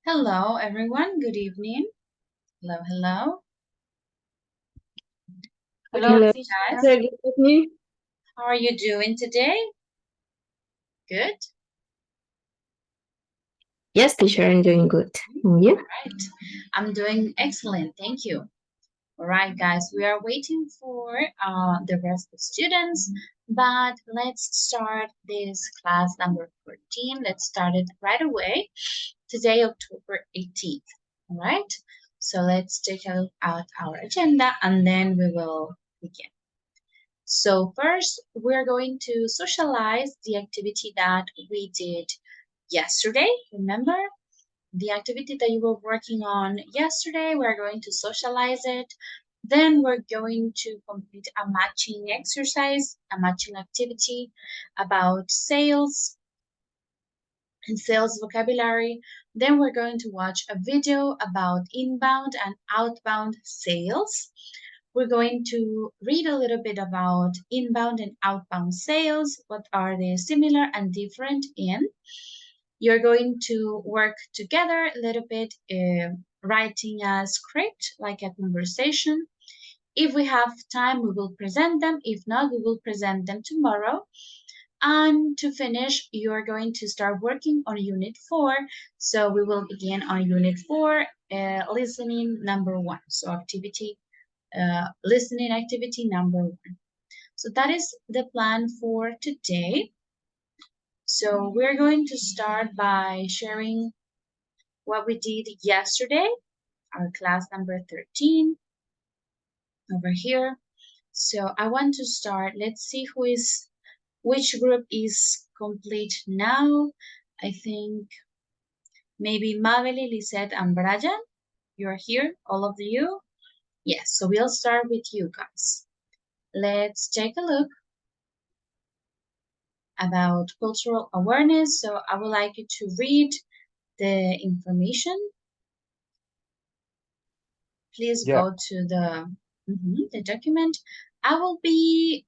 Hello, everyone. Good evening. Hello, hello. Good Hello, evening, teacher. guys. Good evening. How are you doing today? Good? Yes, teacher, I'm doing good. And you? All right. I'm doing excellent. Thank you. All right, guys. We are waiting for the rest of the students, but let's start this class number 14. Let's start it right away. Today, October 18th. All right. So let's take a look at our agenda and then we will begin. So first, we're going to socialize the activity that we did yesterday. Remember the activity that you were working on yesterday? We're going to socialize it. Then we're going to complete a matching exercise, a matching activity about sales and sales vocabulary. Then we're going to watch a video about inbound and outbound sales. We're going to read a little bit about inbound and outbound sales. What are they similar and different in? You're going to work together a little bit, writing a script like a conversation. If we have time, we will present them. If not, we will present them tomorrow. And to finish, you're going to start working on Unit 4. So we will begin on Unit 4, listening number 1. So listening activity number 1. So that is the plan for today. So we're going to start by sharing what we did yesterday, our class number 13 over here. So I want to start. Let's see which group is complete now. I think maybe Mabel, Lisette, and Brian. You're here, all of you. Yes, so we'll start with you guys. Let's take a look about cultural awareness. So I would like you to read the information. Please Yeah. go to the document. I will be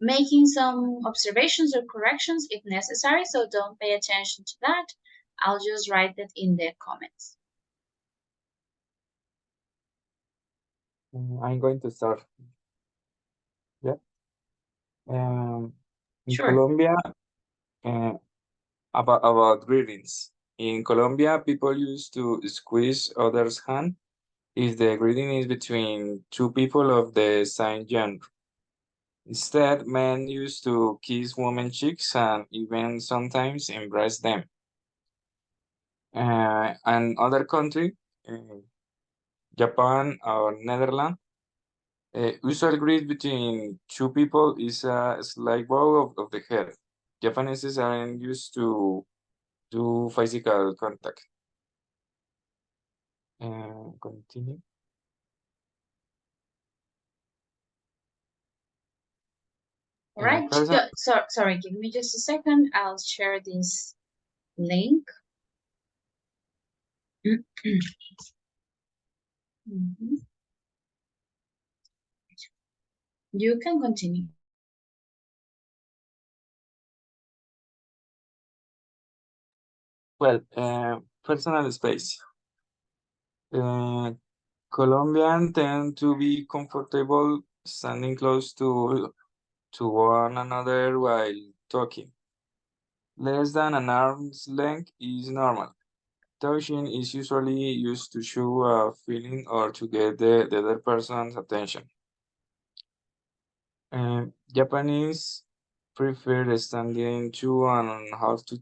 making some observations or corrections if necessary, so don't pay attention to that. I'll just write that in the comments. I'm going to start. Yeah. In Sure. Colombia, about greetings. In Colombia, people used to squeeze others' hand if the greeting is between two people of the same gender. Instead, men used to kiss women's cheeks and even sometimes embrace them. Another country, Japan or Netherlands, usual greet between two people is a slight bow of the head. Japanese aren't used to do physical contact. Continue. All right. Sorry, give me just a second. I'll share this link. You can continue. Well, personal space. Colombians tend to be comfortable standing close to one another while talking. Less than an arm's length is normal. Touching is usually used to show a feeling or to get the other person's attention. Japanese prefer standing 2.5 to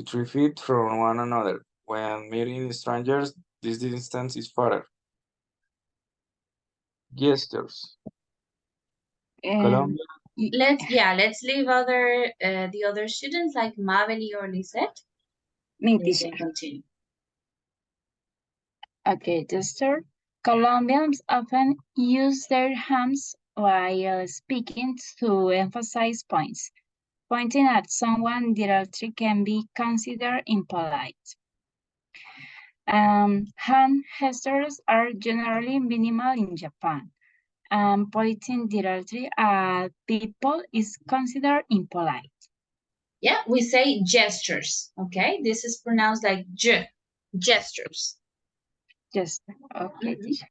3 feet from one another. When meeting strangers, this distance is further. Gestures. Colombia. Let's leave the other students like Maveli or Lisette. They can continue. Okay, gesture. Colombians often use their hands while speaking to emphasize points. Pointing at someone directly can be considered impolite. Hand gestures are generally minimal in Japan. Pointing directly at people is considered impolite. Yeah, we say gestures, okay? This is pronounced like j, gestures. Yes. Okay, Mhm. teacher.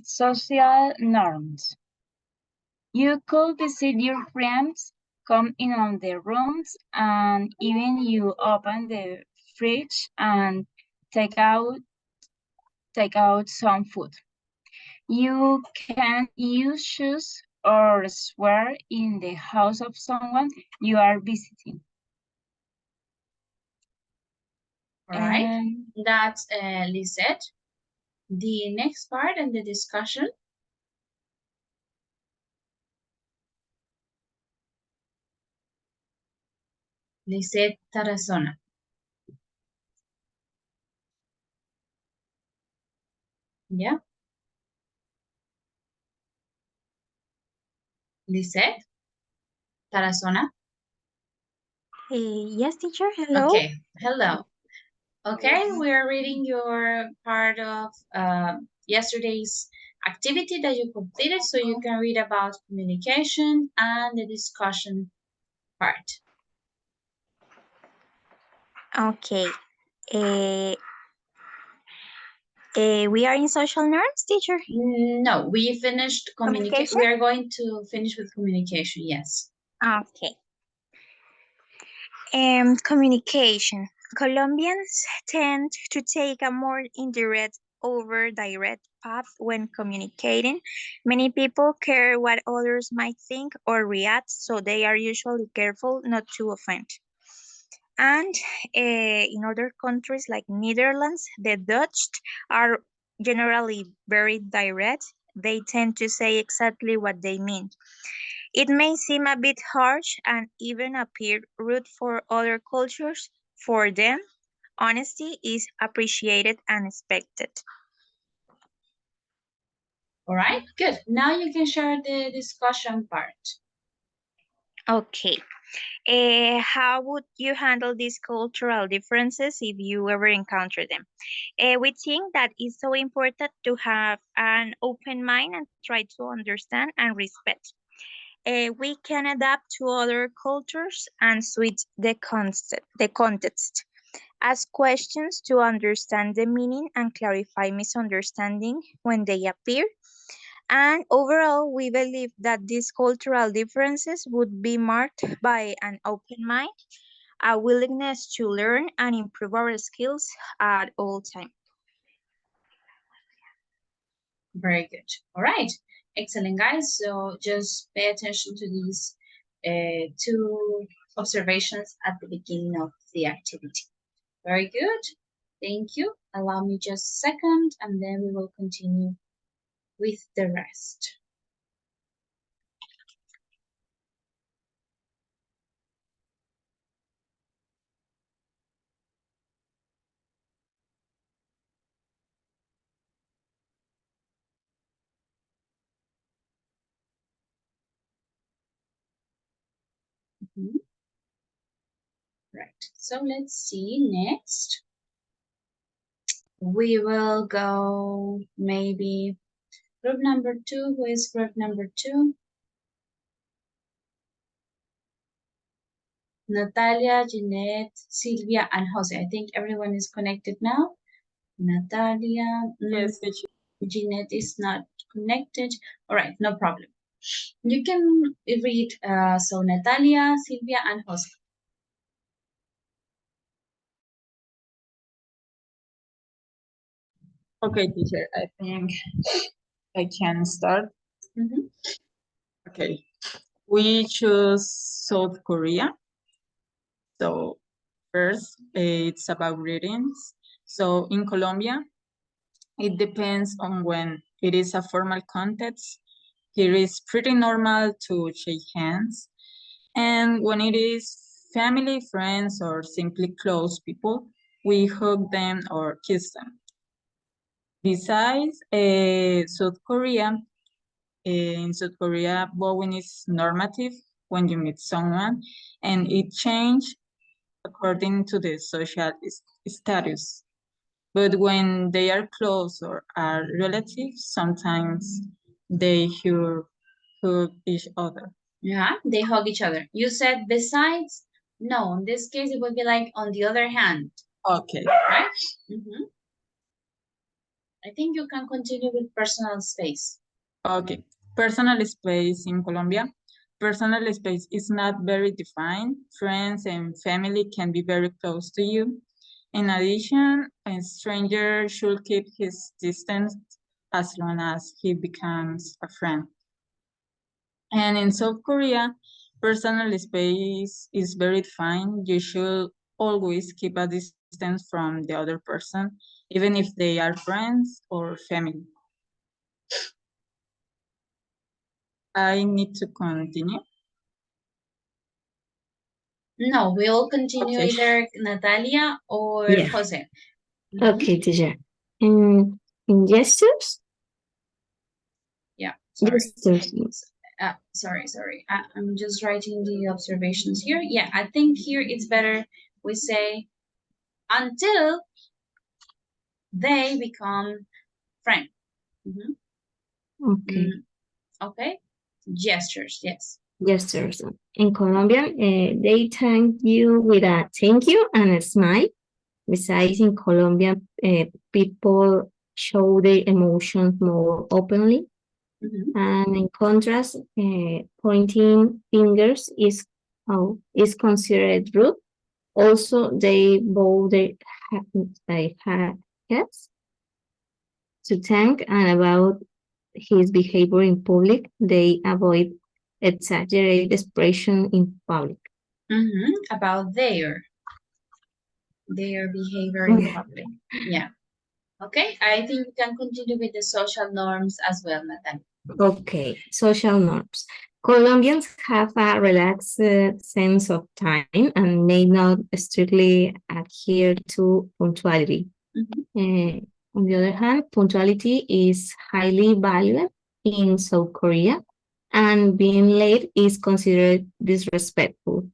Social norms. You could visit your friends, come in on their rooms, and even you open the fridge and take out some food. You can use shoes or swear in the house of someone you are visiting. All right, And that's Lisette. The next part in the discussion. Lisette Tarazona. Yeah. Lisette Tarazona. Yes, teacher. Hello. Okay, hello. Okay, we are reading your part of yesterday's activity that you completed, so you can read about communication and the discussion part. Okay. We are in social norms, teacher. No, we finished Communication? We are going to finish with communication, yes. Okay. Communication. Colombians tend to take a more indirect over direct path when communicating. Many people care what others might think or react, so they are usually careful not to offend. And in other countries like Netherlands, the Dutch are generally very direct. They tend to say exactly what they mean. It may seem a bit harsh and even appear rude for other cultures. For them, honesty is appreciated and expected. All right, good. Now you can share the discussion part. Okay. How would you handle these cultural differences if you ever encounter them? We think that it's so important to have an open mind and try to understand and respect. We can adapt to other cultures and switch the context. Ask questions to understand the meaning and clarify misunderstanding when they appear. And overall, we believe that these cultural differences would be marked by an open mind, a willingness to learn and improve our skills at all times. Very good. All right. Excellent, guys. So just pay attention to these two observations at the beginning of the activity. Very good. Thank you. Allow me just a second, and then we will continue with the rest. Right. So let's see next. We will go maybe group number 2. Who is group number 2? Natalia, Jeanette, Silvia, and Jose. I think everyone is connected now. Natalia. Yes, Jeanette is not connected. All right, no problem. You can read, so Natalia, Silvia, and Jose. Okay, teacher, I think I can start. Mhm. Okay, we choose South Korea. So first, it's about greetings. So in Colombia, it depends on when it is a formal context. Here is pretty normal to shake hands. And when it is family, friends, or simply close people, we hug them or kiss them. Besides, South Korea, in South Korea, bowing is normative when you meet someone, and it changes according to the social status. But when they are close or are relatives, sometimes they hug each other. Yeah, they hug each other. You said besides? No, in this case, it would be like on the other hand, Okay. right? I think you can continue with personal space. Okay. Personal space in Colombia. Personal space is not very defined. Friends and family can be very close to you. In addition, a stranger should keep his distance as long as he becomes a friend. And in South Korea, personal space is very defined. You should always keep a distance from the other person, even if they are friends or family. I need to continue. No, we'll continue Okay. either Natalia or Yeah. Jose. Okay, teacher. In gestures? Yeah, sorry. Gestures. Sorry. I'm just writing the observations here. Yeah, I think here it's better we say until they become friends. Okay. Okay, gestures, yes. Gestures. In Colombian, they thank you with a thank you and a smile. Besides, in Colombia, people show their emotions more openly. And in contrast, pointing fingers is considered rude. Also, they bow their heads to thank, and about his behavior in public, they avoid exaggerated expression in public. About their behavior in public. Yeah. Okay, I think you can continue with the social norms as well, Natalia. Okay, social norms. Colombians have a relaxed sense of time and may not strictly adhere to punctuality. On the other hand, punctuality is highly valued in South Korea, and being late is considered disrespectful.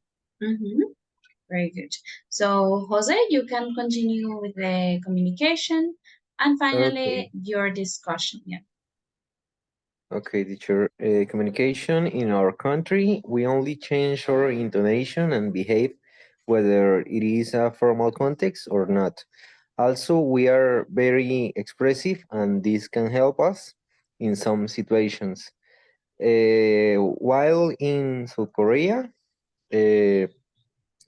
Very good. So, Jose, you can continue with the communication and finally your discussion. Yeah. Okay, teacher. Communication in our country, we only change our intonation and behave whether it is a formal context or not. Also, we are very expressive, and this can help us in some situations. While in South Korea,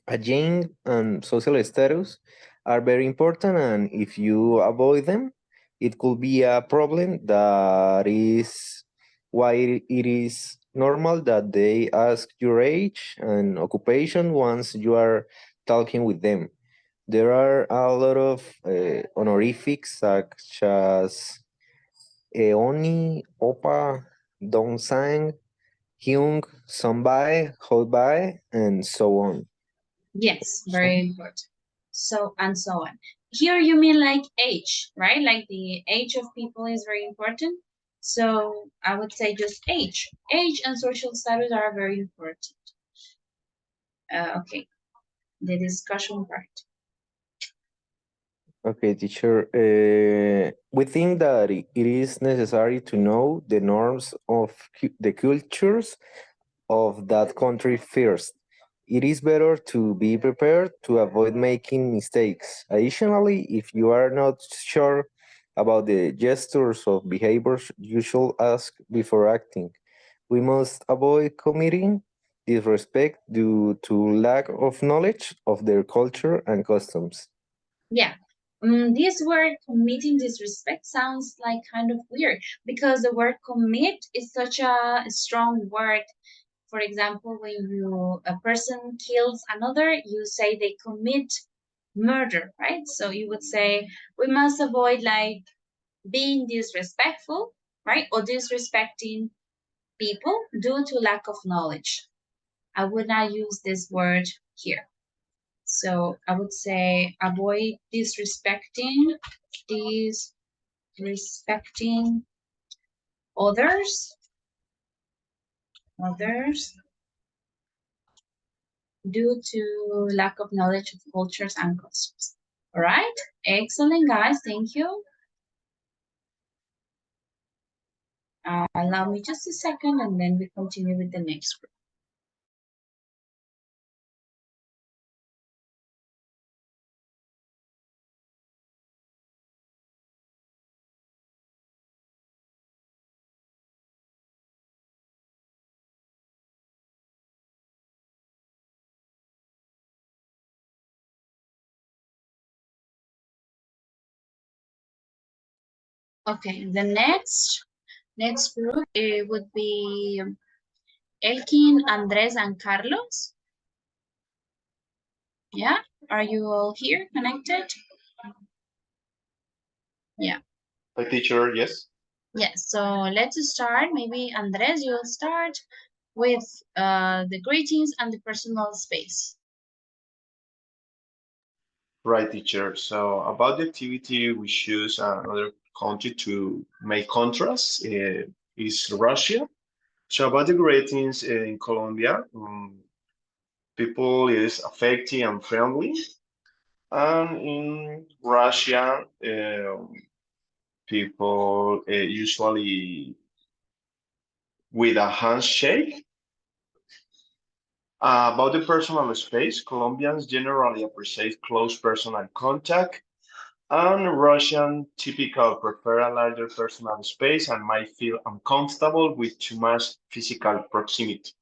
aging and social status are very important, and if you avoid them, it could be a problem. That is why it is normal that they ask your age and occupation once you are talking with them. There are a lot of honorifics such as Eoni, Opa, Dongsang, Hyung, Sonbae, Hobae, and so on. Yes, very important. So, and so on. Here you mean like age, right? Like the age of people is very important. So I would say just age. Age and social status are very important. Okay, the discussion part. Okay, teacher. We think that it is necessary to know the norms of the cultures of that country first. It is better to be prepared to avoid making mistakes. Additionally, if you are not sure about the gestures of behaviors, you should ask before acting. We must avoid committing disrespect due to lack of knowledge of their culture and customs. Yeah. This word committing disrespect sounds like kind of weird because the word commit is such a strong word. For example, when a person kills another, you say they commit murder, right? So you would say we must avoid like being disrespectful, right? Or disrespecting people due to lack of knowledge. I would not use this word here. So I would say avoid disrespecting others due to lack of knowledge of cultures and customs. All right, excellent, guys. Thank you. Allow me just a second, and then we continue with the next group. Okay, the next group it would be Elkin, Andres, and Carlos. Yeah, are you all here connected? Yeah. Hi, teacher. Yes. Yes, so let's start. Maybe Andres, you'll start with the greetings and the personal space. Right, teacher. So about the activity, we choose another country to make contrast is Russia. So about the greetings in Colombia, people is affecting and friendly, and in Russia, people usually with a handshake. About the personal space, Colombians generally appreciate close personal contact, and Russian typical prefer a larger personal space and might feel uncomfortable with too much physical proximity.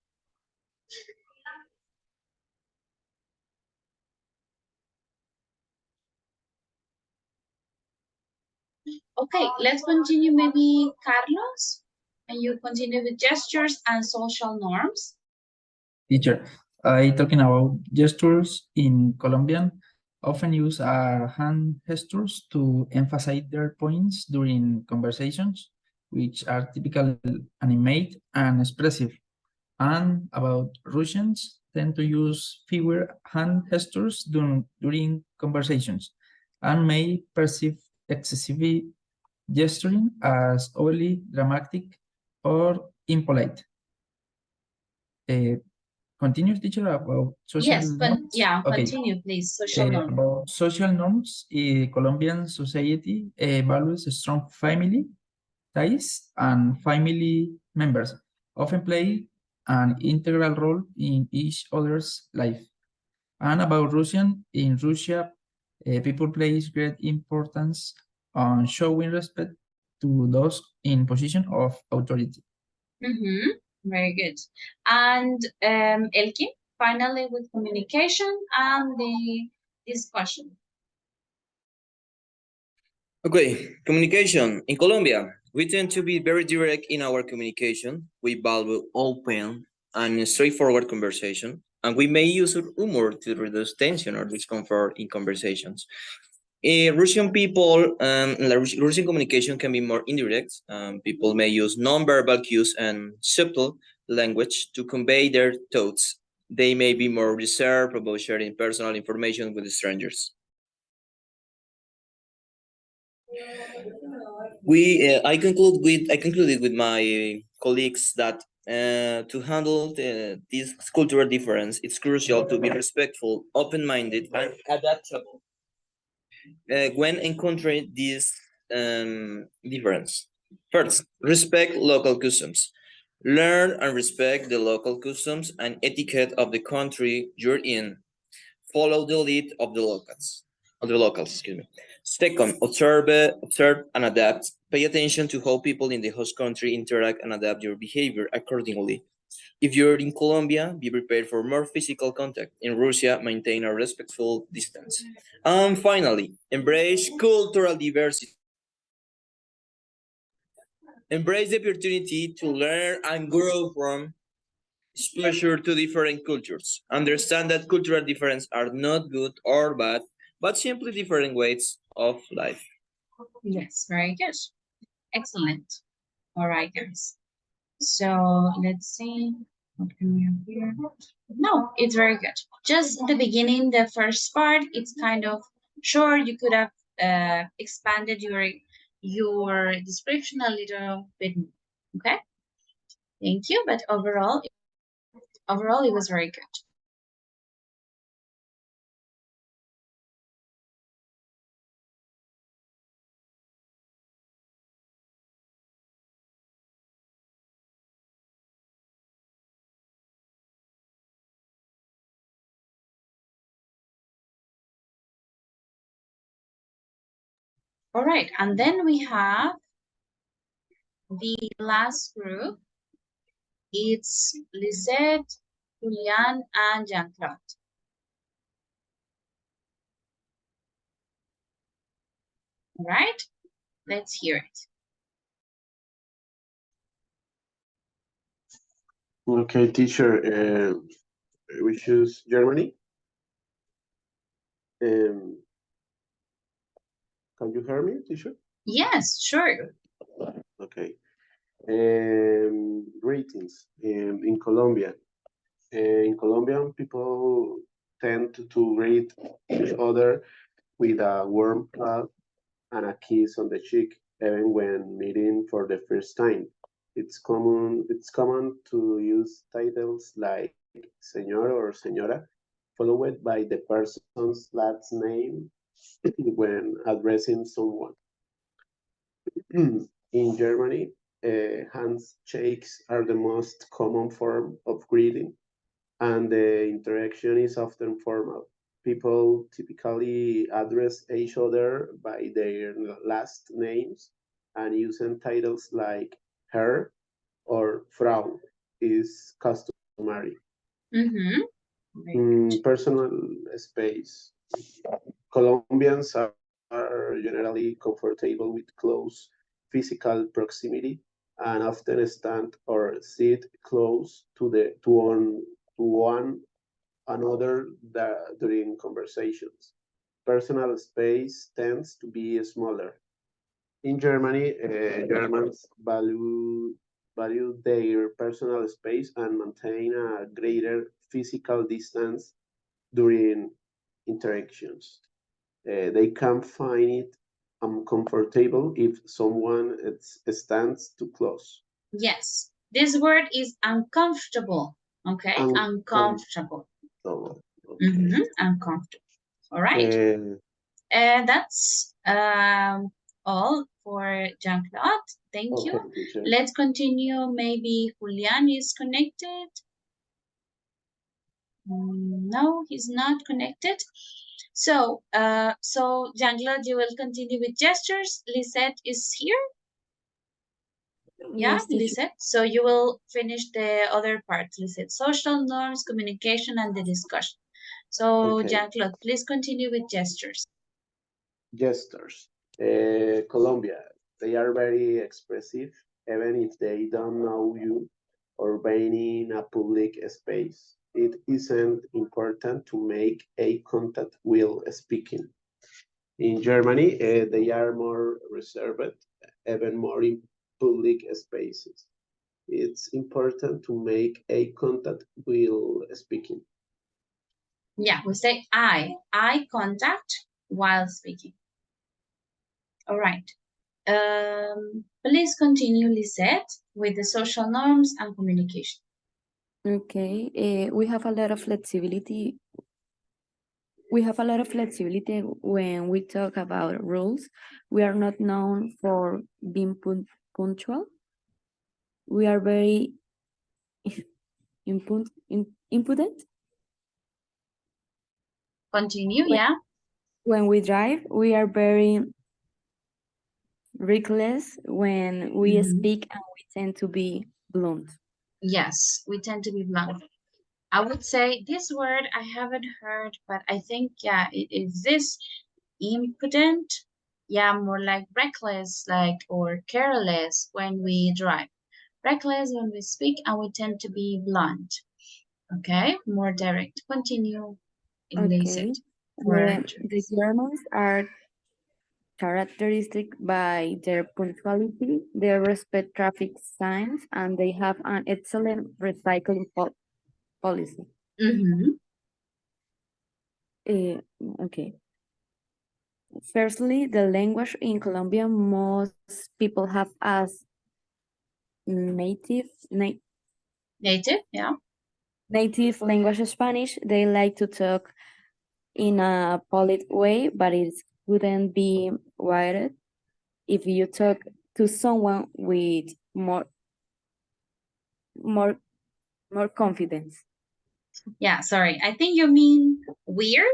Okay, let's continue maybe Carlos, and you continue with gestures and social norms. Teacher, I talking about gestures in Colombian often use hand gestures to emphasize their points during conversations, which are typically animate and expressive. And about Russians tend to use fewer hand gestures during conversations and may perceive excessive gesturing as overly dramatic or impolite. Continue, teacher, about social Yes, norms? yeah, Okay. continue, please. Social norms. About social norms, Colombian society values strong family ties, and family members often play an integral role in each other's life. And about Russian, in Russia, people place great importance on showing respect to those in position of authority. Mm-hmm. Very good. And Elkin, finally with communication and the discussion. Okay, communication. In Colombia, we tend to be very direct in our communication. We value open and straightforward conversation, and we may use humor to reduce tension or discomfort in conversations. Russian people, Russian communication can be more indirect. People may use nonverbal cues and subtle language to convey their thoughts. They may be more reserved about sharing personal information with strangers. I concluded with my colleagues that to handle this cultural difference, it's crucial to be respectful, open-minded, and adaptable when encountering this difference. First, respect local customs. Learn and respect the local customs and etiquette of the country you're in. Follow the lead of the locals, excuse me. Second, observe and adapt. Pay attention to how people in the host country interact and adapt your behavior accordingly. If you're in Colombia, be prepared for more physical contact. In Russia, maintain a respectful distance. And finally, embrace cultural diversity. Embrace the opportunity to learn and grow from exposure to different cultures. Understand that cultural differences are not good or bad, but simply different ways of life. Yes, very good. Excellent. All right, guys. So let's see. What can we have here? No, it's very good. Just the beginning, the first part, it's kind of short. You could have expanded your description a little bit more. Okay. Thank you. But overall, it was very good. All right, and then we have the last group. It's Lisette, Julian, and Jean-Claude. All right, let's hear it. Okay, teacher, we choose Germany. Can you hear me, teacher? Yes, sure. Okay. Greetings. In Colombia. In Colombian, people tend to greet each other with a warm hug and a kiss on the cheek, even when meeting for the first time. It's common to use titles like señor or señora, followed by the person's last name when addressing someone. In Germany, handshakes are the most common form of greeting, and the interaction is often formal. People typically address each other by their last names, and using titles like Herr or Frau is customary. Mm-hmm. Personal space. Colombians are generally comfortable with close physical proximity and often stand or sit close to one another during conversations. Personal space tends to be smaller. In Germany, Germans value their personal space and maintain a greater physical distance during interactions. They can find it uncomfortable if someone stands too close. Yes, this word is uncomfortable. Okay, uncomfortable. Okay. Uncomfortable. All right. That's all for Jean-Claude. Thank you. Teacher. Let's continue. Maybe Julian is connected. No, he's not connected. So, Jean-Claude, you will continue with gestures. Lisette is here. Yeah, Yes, teacher. Lisette. So you will finish the other parts, Lisette. Social norms, communication, and the discussion. So, Okay. Jean-Claude, please continue with gestures. Gestures. Colombia, they are very expressive, even if they don't know you or being in a public space. It isn't important to make eye contact while speaking. In Germany, they are more reserved, even more in public spaces. It's important to make eye contact while speaking. Yeah, we say eye contact while speaking. All right. Please continue, Lisette, with the social norms and communication. Okay, we have a lot of flexibility. We have a lot of flexibility when we talk about rules. We are not known for being punctual. We are very impudent. Continue, yeah. When we drive, we are very reckless. When we speak, and we tend to be blunt. Yes, we tend to be blunt. I would say this word I haven't heard, but I think, yeah, it is this impudent. Yeah, more like reckless, like, or careless when we drive. Reckless when we speak, and we tend to be blunt. Okay, more direct. Continue, Lisette. The Germans are characteristic by their punctuality, they respect traffic signs, and they have an excellent recycling policy. Okay. Firstly, the language in Colombia, most people have as native, yeah. Native language Spanish. They like to talk in a polite way, but it wouldn't be wired if you talk to someone with more confidence. Yeah, sorry. I think you mean weird.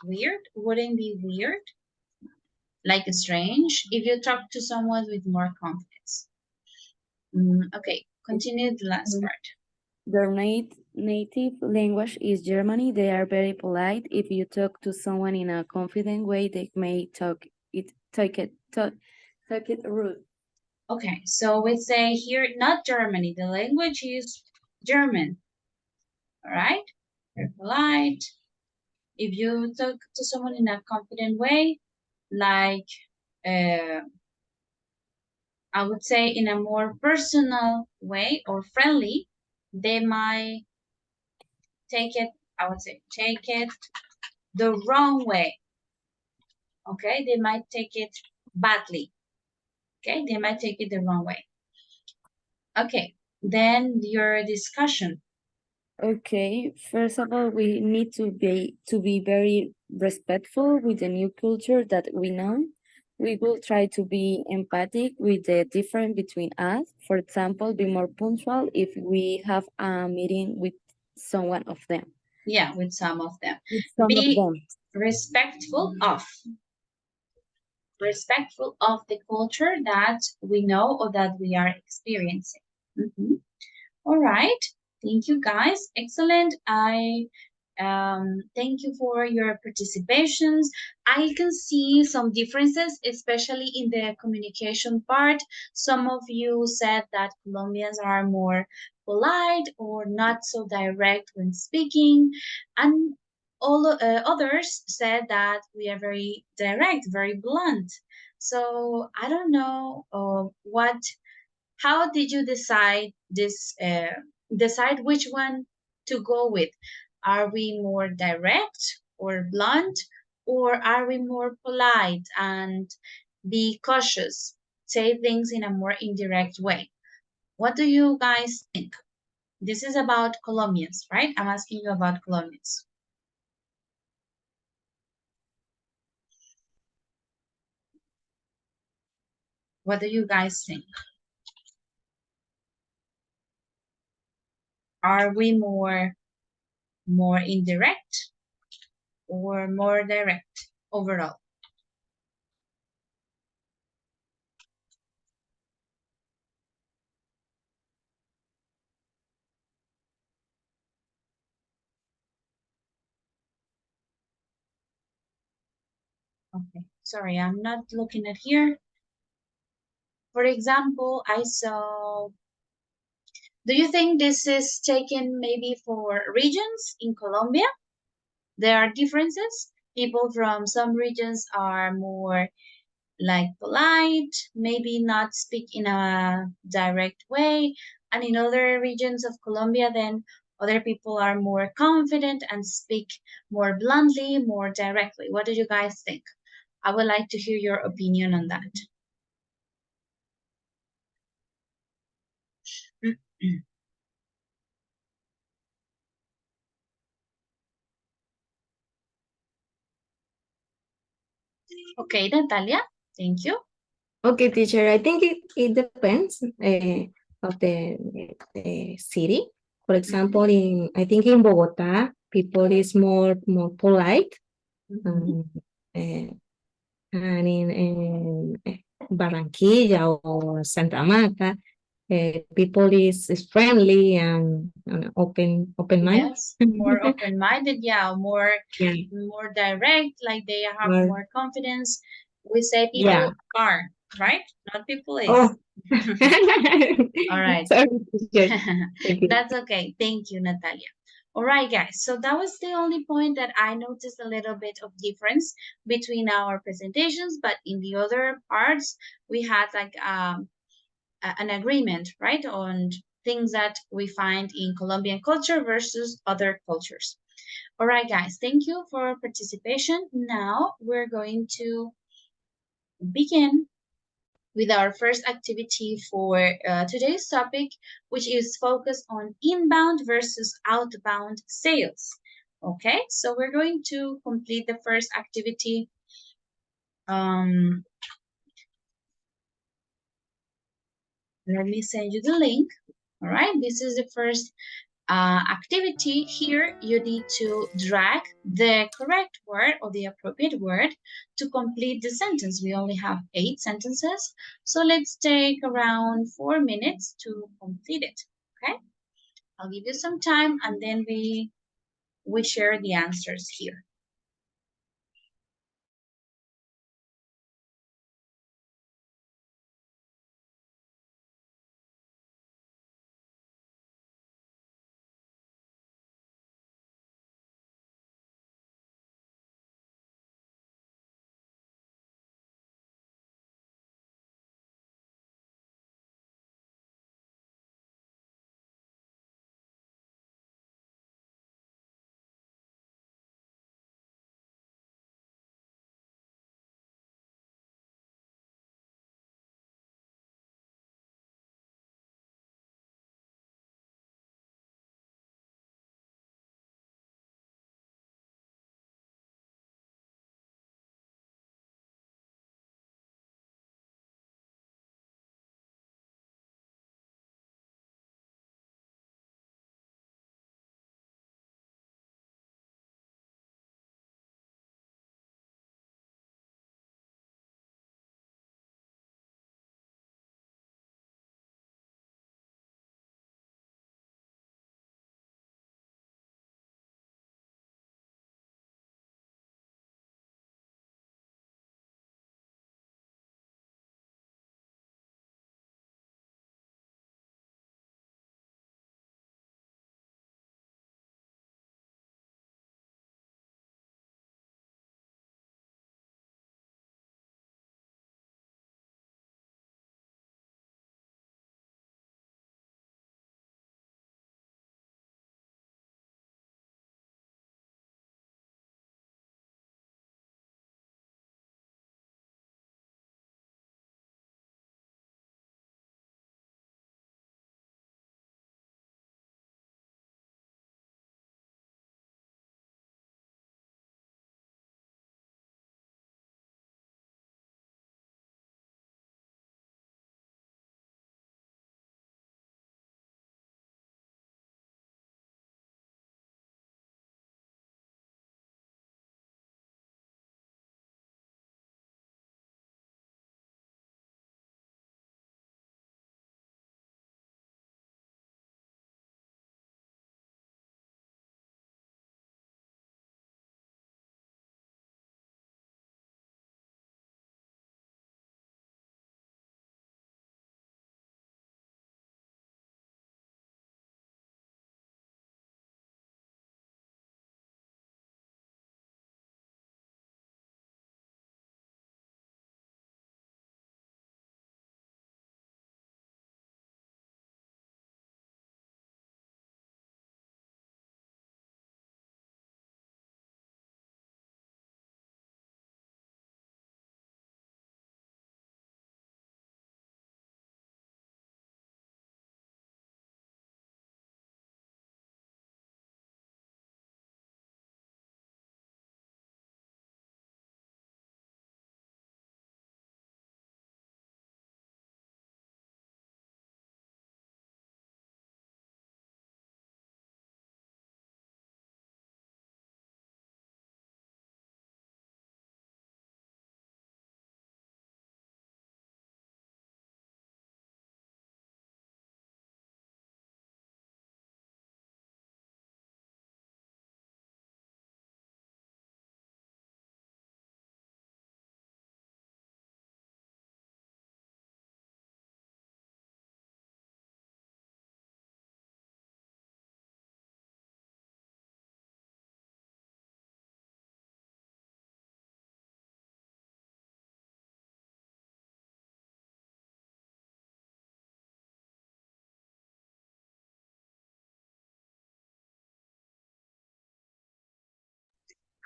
Weird wouldn't be weird. Like strange if you talk to someone with more confidence. Okay, continue the last part. Their native language is Germany. They are very polite. If you talk to someone in a confident way, they may take it rude. Okay, so we say here, not Germany, the language is German. All right, very polite. If you talk to someone in a confident way, like I would say in a more personal way or friendly, they might take it, I would say, take it the wrong way. Okay, they might take it badly. Okay, they might take it the wrong way. Okay, then your discussion. Okay, first of all, we need to be very respectful with the new culture that we know. We will try to be empathic with the difference between us. For example, be more punctual if we have a meeting with someone of them. Yeah, with some of them. With some of Be them. respectful of the culture that we know or that we are experiencing. All right, thank you guys, excellent. I thank you for your participations. I can see some differences, especially in the communication part. Some of you said that Colombians are more polite or not so direct when speaking, and all others said that we are very direct, very blunt. So I don't know how did you decide decide which one to go with? Are we more direct or blunt, or are we more polite and be cautious, say things in a more indirect way? What do you guys think? This is about Colombians, right? I'm asking you about Colombians. What do you guys think? Are we more indirect or more direct overall? Okay, sorry, I'm not looking at here. For example, I saw, do you think this is taken maybe for regions in Colombia? There are differences. People from some regions are more like polite, maybe not speak in a direct way. And in other regions of Colombia, then other people are more confident and speak more bluntly, more directly. What do you guys think? I would like to hear your opinion on that. Okay, Natalia, thank you. Okay, teacher, I think it depends of the city. For example, I think in Bogota, people is more polite. And in Barranquilla or Santa Marta, people is friendly and open mind. Yes, more open-minded, yeah, more direct, like they have more confidence. We say people are, right? Not people is. Oh. All right. Sorry, teacher. Thank you. That's okay. Thank you, Natalia. All right, guys. So that was the only point that I noticed a little bit of difference between our presentations, but in the other parts, we had like an agreement, right, on things that we find in Colombian culture versus other cultures. All right, guys, thank you for participation. Now we're going to begin with our first activity for today's topic, which is focused on inbound versus outbound sales. Okay, so we're going to complete the first activity. Let me send you the link. All right, this is the first activity. Here you need to drag the correct word or the appropriate word to complete the sentence. We only have 8 sentences, so let's take around 4 minutes to complete it. Okay, I'll give you some time and then we share the answers here.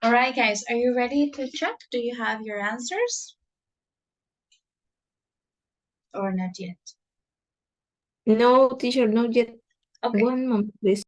All right, guys, are you ready to check? Do you have your answers? Or not yet? No, teacher, not yet. Okay. One moment, please.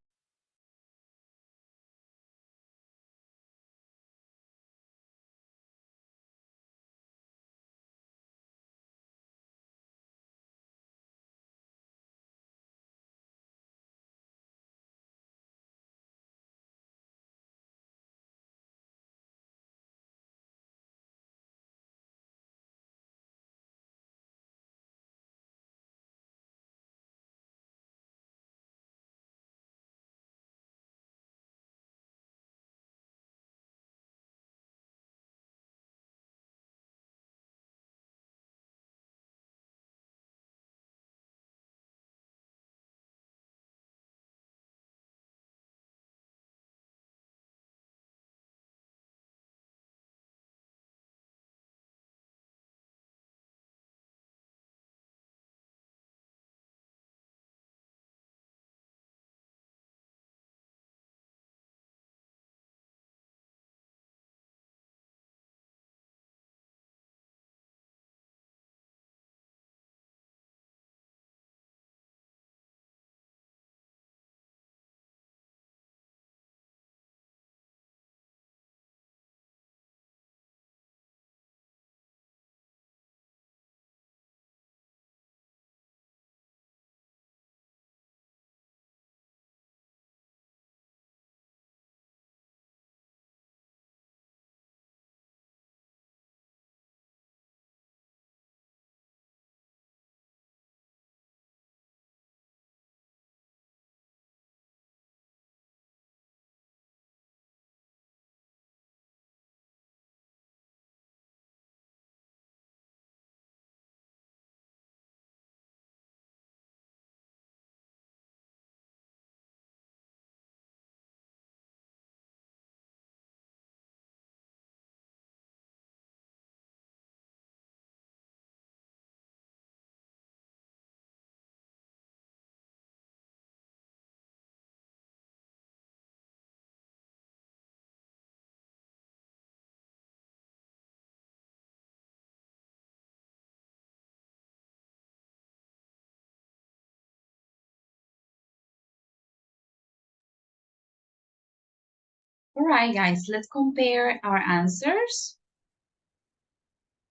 All right, guys, let's compare our answers.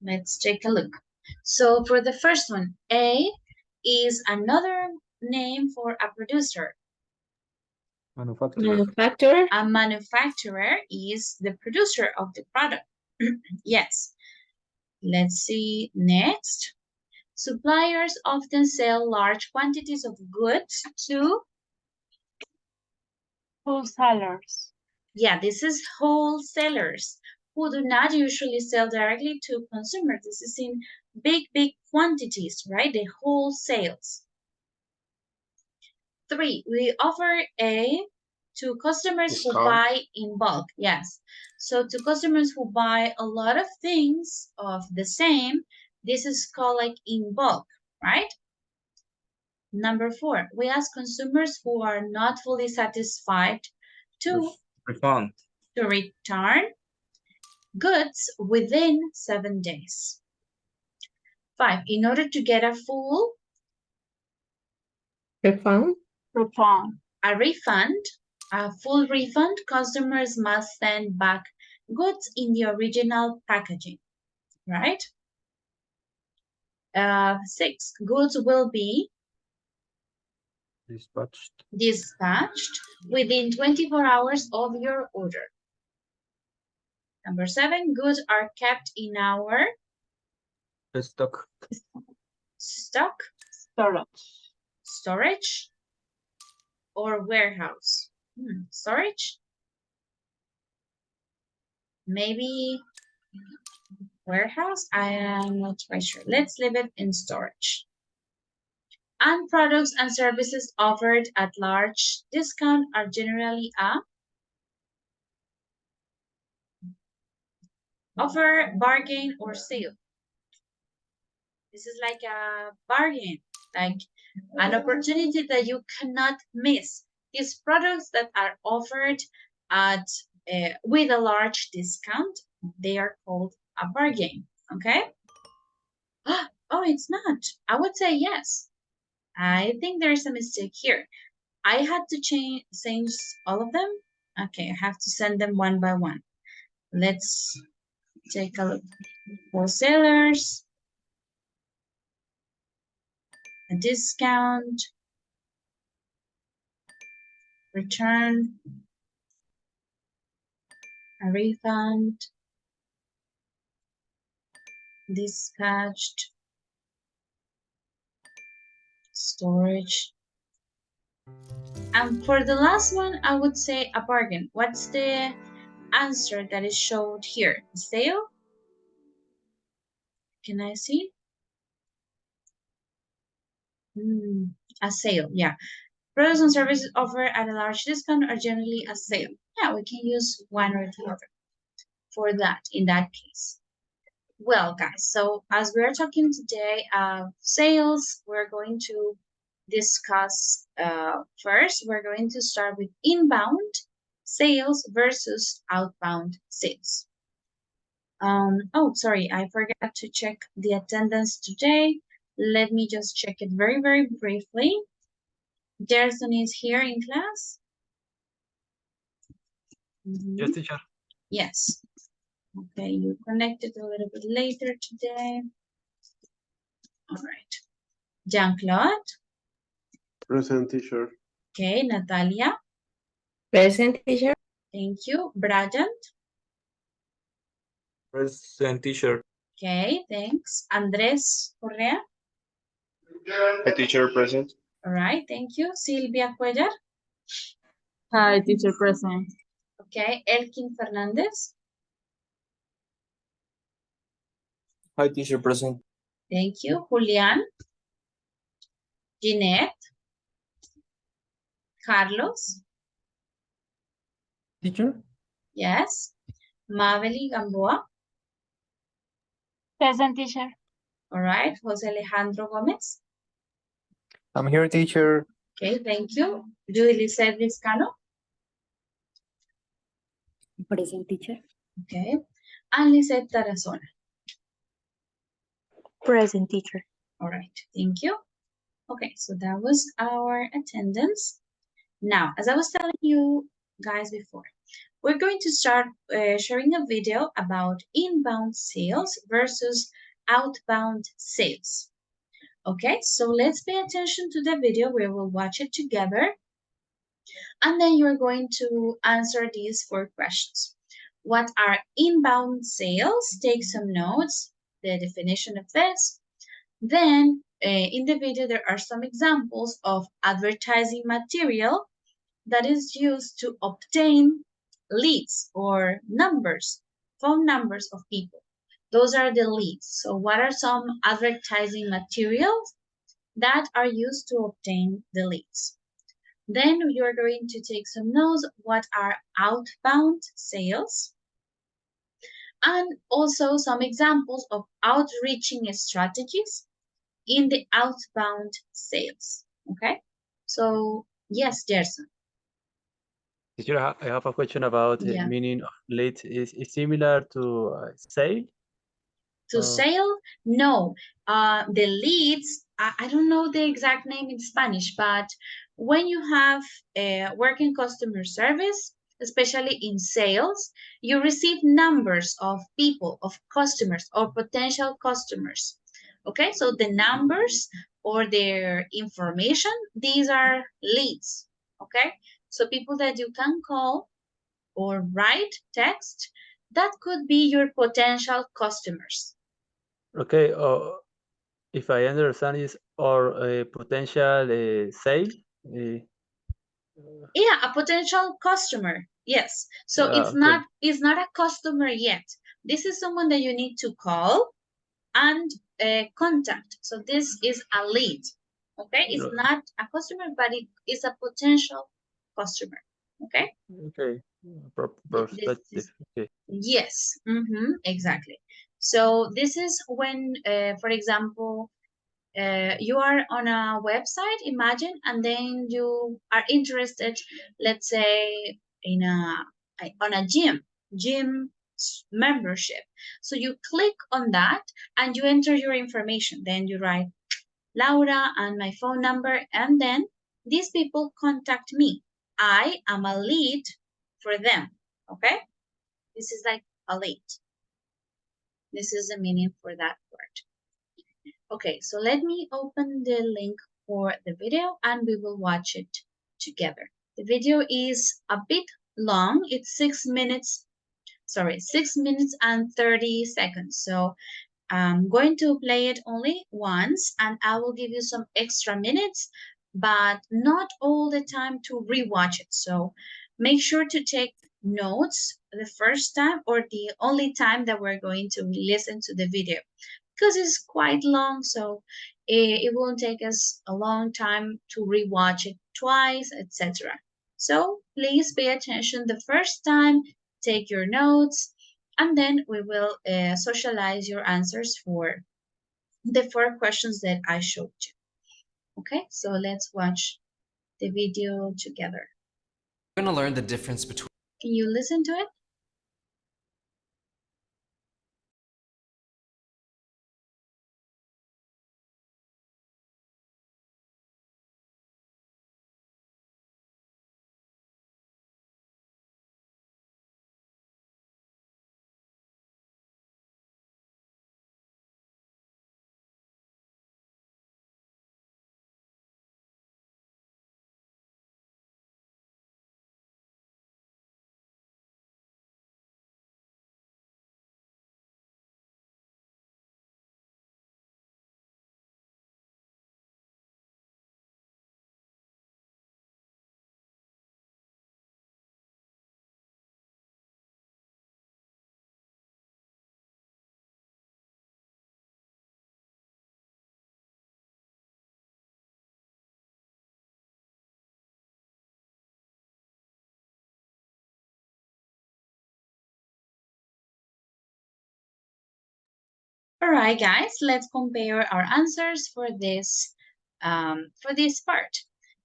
Let's take a look. So for the first one, A is another name for a producer. Manufacturer. A manufacturer is the producer of the product. Yes. Let's see next. Suppliers often sell large quantities of goods to Wholesalers. Yeah, this is wholesalers who do not usually sell directly to consumers. This is in big quantities, right? The wholesales. 3, we offer to customers who Discount. buy in bulk. Yes. So to customers who buy a lot of things of the same, this is called like in bulk, right? Number 4, we ask consumers who are not fully satisfied to Refund. return goods within 7 days. 5, in order to get a full Refund. a full refund, customers must send back goods in the original packaging, right? 6, goods will be dispatched within 24 hours of your order. Number 7, goods are kept in our Stock. storage, or warehouse. Storage? Maybe warehouse? I am not quite sure. Let's leave it in storage. And products and services offered at large discount are generally a offer, bargain, or sale. This is like a bargain, like an opportunity that you cannot miss. These products that are offered at with a large discount, they are called a bargain, okay? Oh, it's not. I would say yes. I think there's a mistake here. I had to change all of them. Okay, I have to send them one by one. Let's take a look. Wholesalers, a discount, return, a refund, dispatched, storage. And for the last one, I would say a bargain. What's the answer that is showed here? Sale? Can I see? A sale, yeah. Products and services offered at a large discount are generally a sale. Yeah, we can use one or the other for that in that case. Well, guys, so as we're talking today of sales, we're going to discuss first, we're going to start with inbound sales versus outbound sales. Oh, sorry, I forgot to check the attendance today. Let me just check it very, very briefly. Gerson is here in class? Yes, teacher. Yes. Okay, you connected a little bit later today. All right. Jean-Claude? Present, teacher. Okay, Natalia? Present, teacher. Thank you. Bryant? Present, teacher. Okay, thanks. Andres Correa? Hi, teacher, present. All right, thank you. Silvia Cuellar? Hi, teacher, present. Okay, Elkin Fernandez? Hi, teacher, present. Thank you. Julian? Jeanette? Carlos? Teacher? Yes. Mabeli Gamboa? Present, teacher. All right. Jose Alejandro Gomez? I'm here, teacher. Okay, thank you. Julie Vizcano? Present, teacher. Okay. And Lisette Tarazona? Present, teacher. All right, thank you. Okay, so that was our attendance. Now, as I was telling you guys before, we're going to start sharing a video about inbound sales versus outbound sales. Okay, so let's pay attention to the video. We will watch it together. And then you're going to answer these 4 questions. What are inbound sales? Take some notes, the definition of this. Then in the video, there are some examples of advertising material that is used to obtain leads or numbers, phone numbers of people. Those are the leads. So what are some advertising materials that are used to obtain the leads? Then you're going to take some notes. What are outbound sales? And also some examples of outreaching strategies in the outbound sales. Okay, so yes, Gerson. Teacher, I have a question about Yeah. meaning of lead. Is similar to sale? To sale? No. The leads, I don't know the exact name in Spanish, but when you have working customer service, especially in sales, you receive numbers of people, of customers or potential customers. Okay, so the numbers or their information, these are leads. Okay, so people that you can call or write text, that could be your potential customers. Okay, if I understand is or a potential sale. Yeah, a potential customer. Yes. So it's okay. not a customer yet. This is someone that you need to call and contact. So this is a lead. Okay, it's No. not a customer, but it is a potential customer. Okay. Okay. Perspective. Okay. Yes. Exactly. So this is when, for example, you are on a website, imagine, and then you are interested, let's say, in a on a gym membership. So you click on that and you enter your information. Then you write Laura and my phone number, and then these people contact me. I am a lead for them. Okay? This is like a lead. This is the meaning for that word. Okay, so let me open the link for the video and we will watch it together. The video is a bit long. It's 6 minutes and 30 seconds. So I'm going to play it only once and I will give you some extra minutes, but not all the time to rewatch it. So make sure to take notes the first time or the only time that we're going to listen to the video, because it's quite long, so it won't take us a long time to rewatch it twice, etc. So please pay attention the first time, take your notes, and then we will socialize your answers for the 4 questions that I showed you. Okay, so let's watch the video together. We're going to learn the difference between. Can you listen to it? All right, guys, let's compare our answers for this part.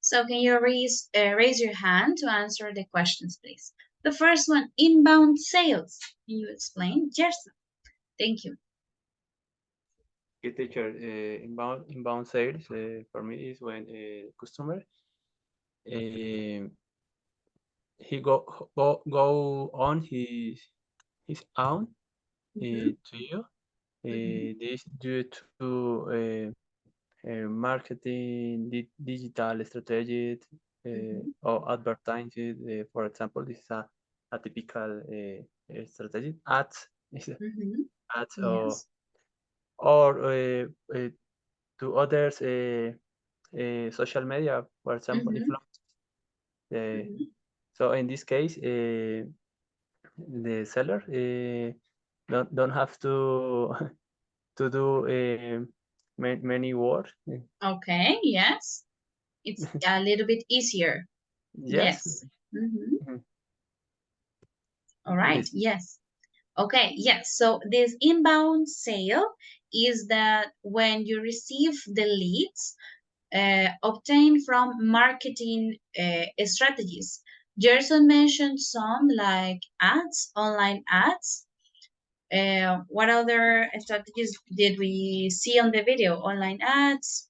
So can you raise your hand to answer the questions, please? The first one, inbound sales. Can you explain? Gerson, thank you. Okay, teacher, inbound sales for me is when a customer he go on his own to you. This due to marketing, digital strategy, or advertising. For example, this is a typical strategy. Ads, ads, Yes. or to others, social media, for example, influence. So in this case, the seller don't have to to do many work. Okay, yes. It's a little bit easier. Yes. All right, yes. Okay, yes. So this inbound sale is that when you receive the leads obtained from marketing strategies. Gerson mentioned some like ads, online ads. What other strategies did we see on the video? Online ads.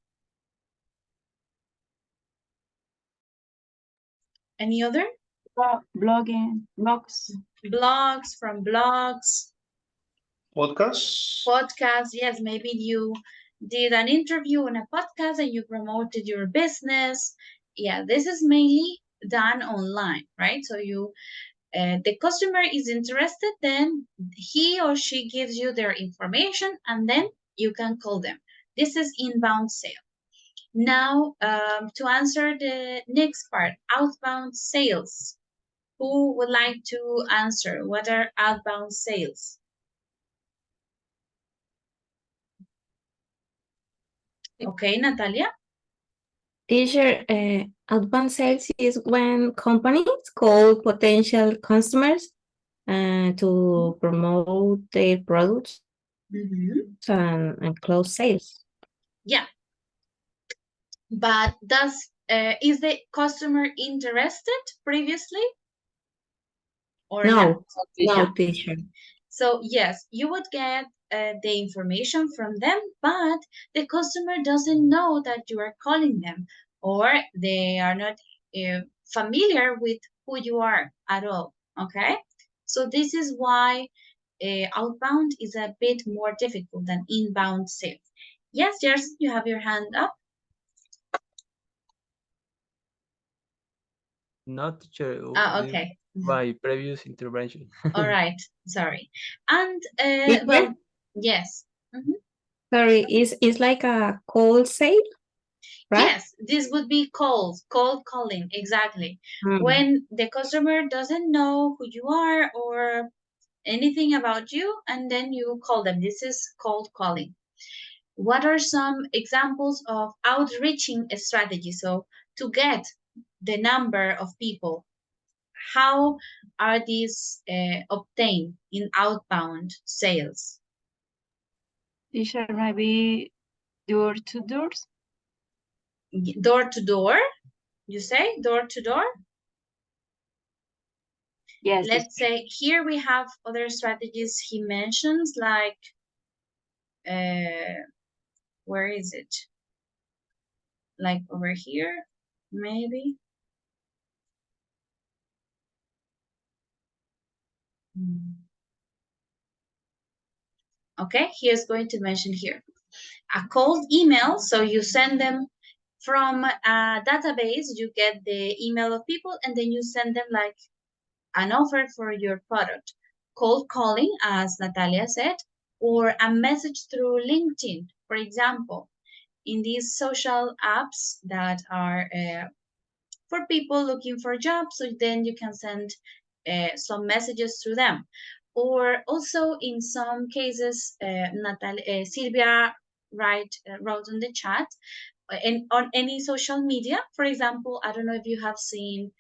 Any other? Blogging, blogs. Blogs, from blogs. Podcasts. Podcasts, yes. Maybe you did an interview on a podcast and you promoted your business. Yeah, this is mainly done online, right? So you the customer is interested, then he or she gives you their information and then you can call them. This is inbound sale. Now, to answer the next part, outbound sales. Who would like to answer? What are outbound sales? Okay, Natalia? Teacher, outbound sales is when companies call potential customers to promote their products and close sales. Yeah. But is the customer interested previously? or No, no? no, teacher. So yes, you would get the information from them, but the customer doesn't know that you are calling them, or they are not familiar with who you are at all. Okay, so this is why outbound is a bit more difficult than inbound sales. Yes, Jerson, you have your hand up. Not teacher. Okay. My previous intervention. All right. Sorry. And Teacher? well, yes. Mhm. Sorry, is like a call sale, right? Yes, this would be cold calling, exactly. Mm. When the customer doesn't know who you are or anything about you, and then you call them. This is cold calling. What are some examples of outreaching strategies? So to get the number of people, how are these obtained in outbound sales? Teacher, maybe door to doors? Door to door, you say? Door to door? Yes. Let's say here we have other strategies he mentions, like, where is it? Like over here, maybe? Okay, he is going to mention here. A cold email, so you send them from a database, you get the email of people, and then you send them like an offer for your product. Cold calling, as Natalia said, or a message through LinkedIn, for example, in these social apps that are for people looking for jobs, so then you can send some messages through them. Or also in some cases, Silvia wrote on the chat, and on any social media, for example, I don't know if you have seen,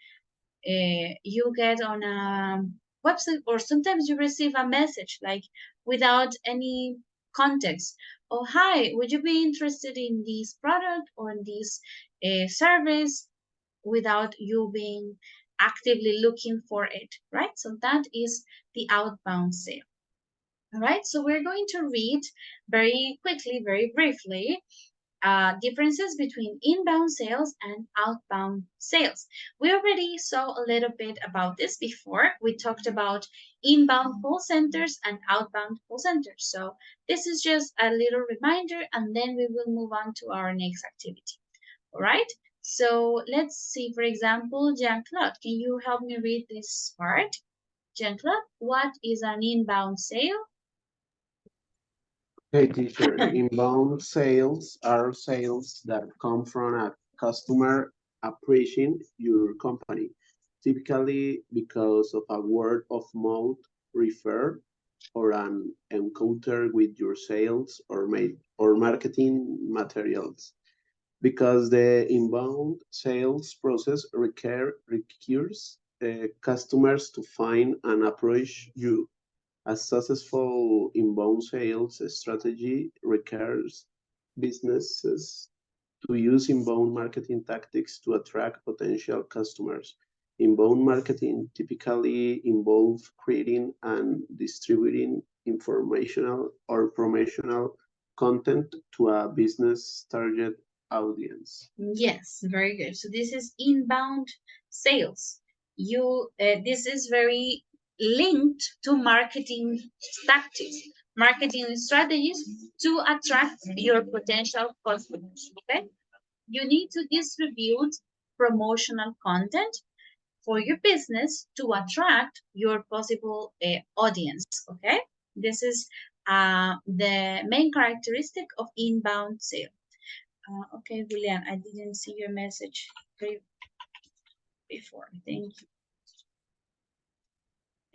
you get on a website, or sometimes you receive a message like without any context. Oh, hi, would you be interested in this product or in this service, without you being actively looking for it, right? So that is the outbound sale. All right, so we're going to read very quickly, very briefly, differences between inbound sales and outbound sales. We already saw a little bit about this before. We talked about inbound call centers and outbound call centers. So this is just a little reminder, and then we will move on to our next activity. All right, so let's see, for example, Jean-Claude, can you help me read this part? Jean-Claude, what is an inbound sale? Hey, teacher, inbound sales are sales that come from a customer appreciating your company, typically because of a word of mouth refer or an encounter with your sales or marketing materials. Because the inbound sales process requires customers to find and approach you. A successful inbound sales strategy requires businesses to use inbound marketing tactics to attract potential customers. Inbound marketing typically involves creating and distributing informational or promotional content to a business target audience. Yes, very good. So this is inbound sales. This is very linked to marketing tactics, marketing strategies to attract your potential customers. Okay, you need to distribute promotional content for your business to attract your possible audience. Okay, this is the main characteristic of inbound sale. Okay, Julian, I didn't see your message before. Thank you.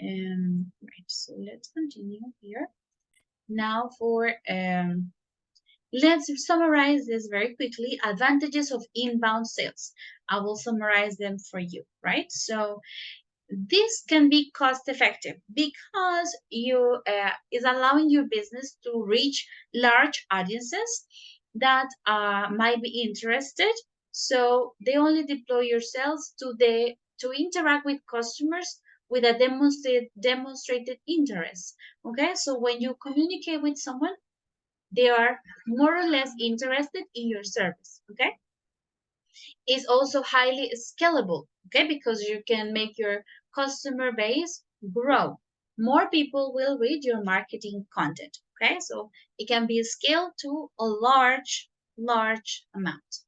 Right, so let's continue here. Now for, let's summarize this very quickly. Advantages of inbound sales. I will summarize them for you, right? So this can be cost effective because you is allowing your business to reach large audiences that might be interested. So they only deploy your sales to interact with customers with a demonstrated interest. Okay, so when you communicate with someone, they are more or less interested in your service. Okay, it's also highly scalable. Okay, because you can make your customer base grow. More people will read your marketing content. Okay, so it can be scaled to a large amount.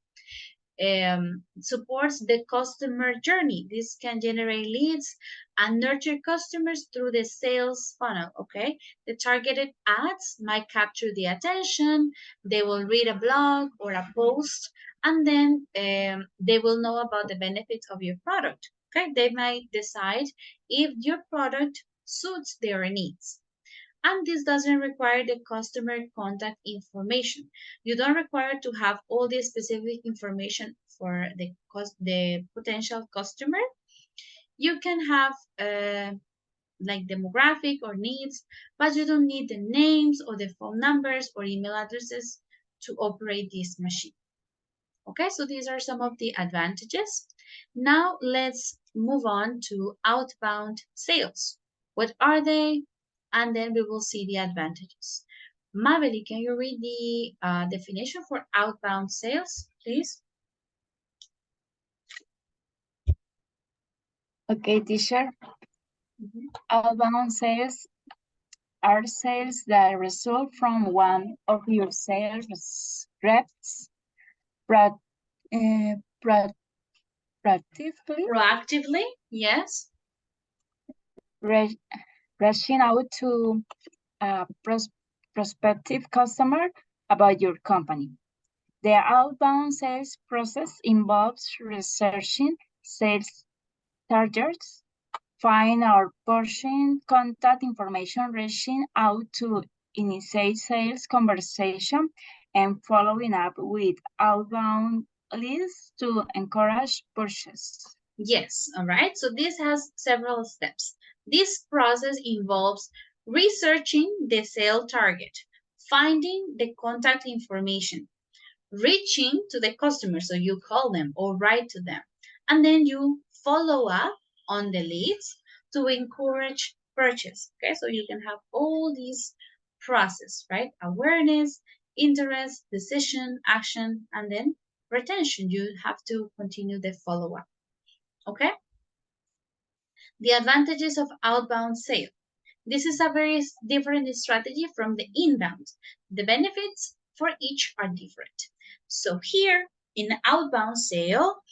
Supports the customer journey. This can generate leads and nurture customers through the sales funnel. Okay, the targeted ads might capture the attention. They will read a blog or a post, and then they will know about the benefits of your product. Okay, they might decide if your product suits their needs. And this doesn't require the customer contact information. You don't require to have all the specific information for the potential customer. You can have like demographic or needs, but you don't need the names or the phone numbers or email addresses to operate this machine. Okay, so these are some of the advantages. Now let's move on to outbound sales. What are they? And then we will see the advantages. Maveli, can you read the definition for outbound sales, please? Okay, teacher. Outbound sales are sales that result from one of your sales reps Proactively, yes. Reaching out to a prospective customer about your company. The outbound sales process involves researching sales targets, find or pushing contact information, reaching out to initiate sales conversation, and following up with outbound leads to encourage purchase. Yes, all right. So this has several steps. This process involves researching the sale target, finding the contact information, reaching to the customer, so you call them or write to them, and then you follow up on the leads to encourage purchase. Okay, so you can have all these process, right? Awareness, interest, decision, action, and then retention. You have to continue the follow-up. Okay, the advantages of outbound sale. This is a very different strategy from the inbound. The benefits for each are different. So here in outbound sale,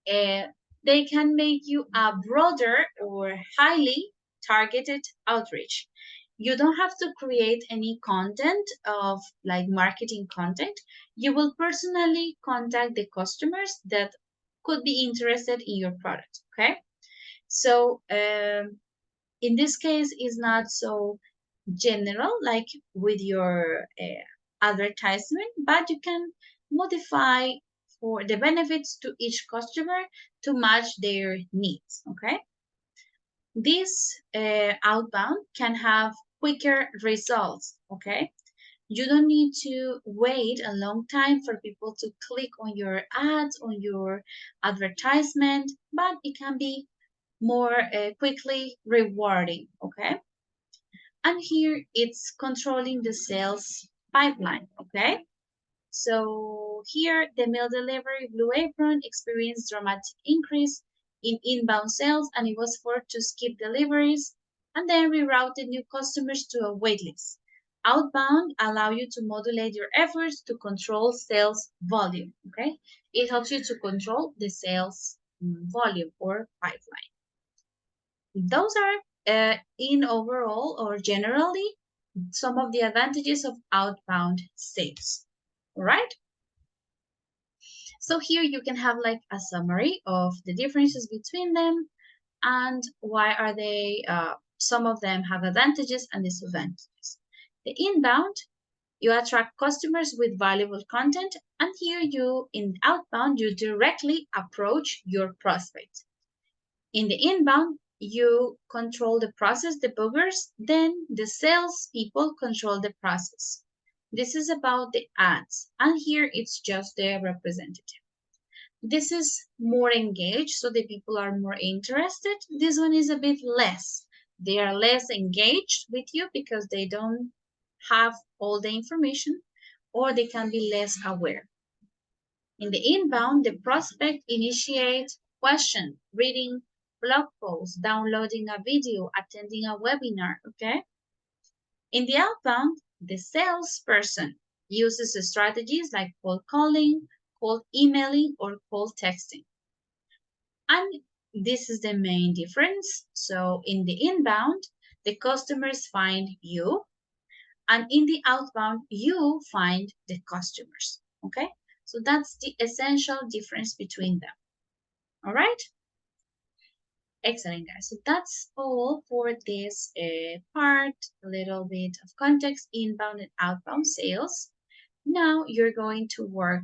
they can make you a broader or highly targeted outreach. You don't have to create any content of like marketing content. You will personally contact the customers that could be interested in your product. Okay, so in this case, is not so general like with your advertisement, but you can modify for the benefits to each customer to match their needs. Okay, this outbound can have quicker results. Okay, you don't need to wait a long time for people to click on your ads, on your advertisement, but it can be more quickly rewarding. Okay, and here it's controlling the sales pipeline. Okay, so here the meal delivery Blue Apron experienced dramatic increase in inbound sales, and it was forced to skip deliveries and then rerouted new customers to a waitlist. Outbound allow you to modulate your efforts to control sales volume. Okay, it helps you to control the sales volume or pipeline. Those are in overall or generally some of the advantages of outbound sales. All right. So here you can have like a summary of the differences between them and why are they, some of them have advantages and disadvantages. The inbound, you attract customers with valuable content, and here you, in outbound, you directly approach your prospect. In the inbound, you control the process, the boogers, then the sales people control the process. This is about the ads, and here it's just the representative. This is more engaged, so the people are more interested. This one is a bit less. They are less engaged with you because they don't have all the information, or they can be less aware. In the inbound, the prospect initiates question, reading blog posts, downloading a video, attending a webinar, okay? In the outbound, the salesperson uses strategies like cold calling, cold emailing, or cold texting. And this is the main difference. So in the inbound, the customers find you, and in the outbound, you find the customers, okay? So that's the essential difference between them, all right? Excellent, guys. So that's all for this part, a little bit of context, inbound and outbound sales. Now you're going to work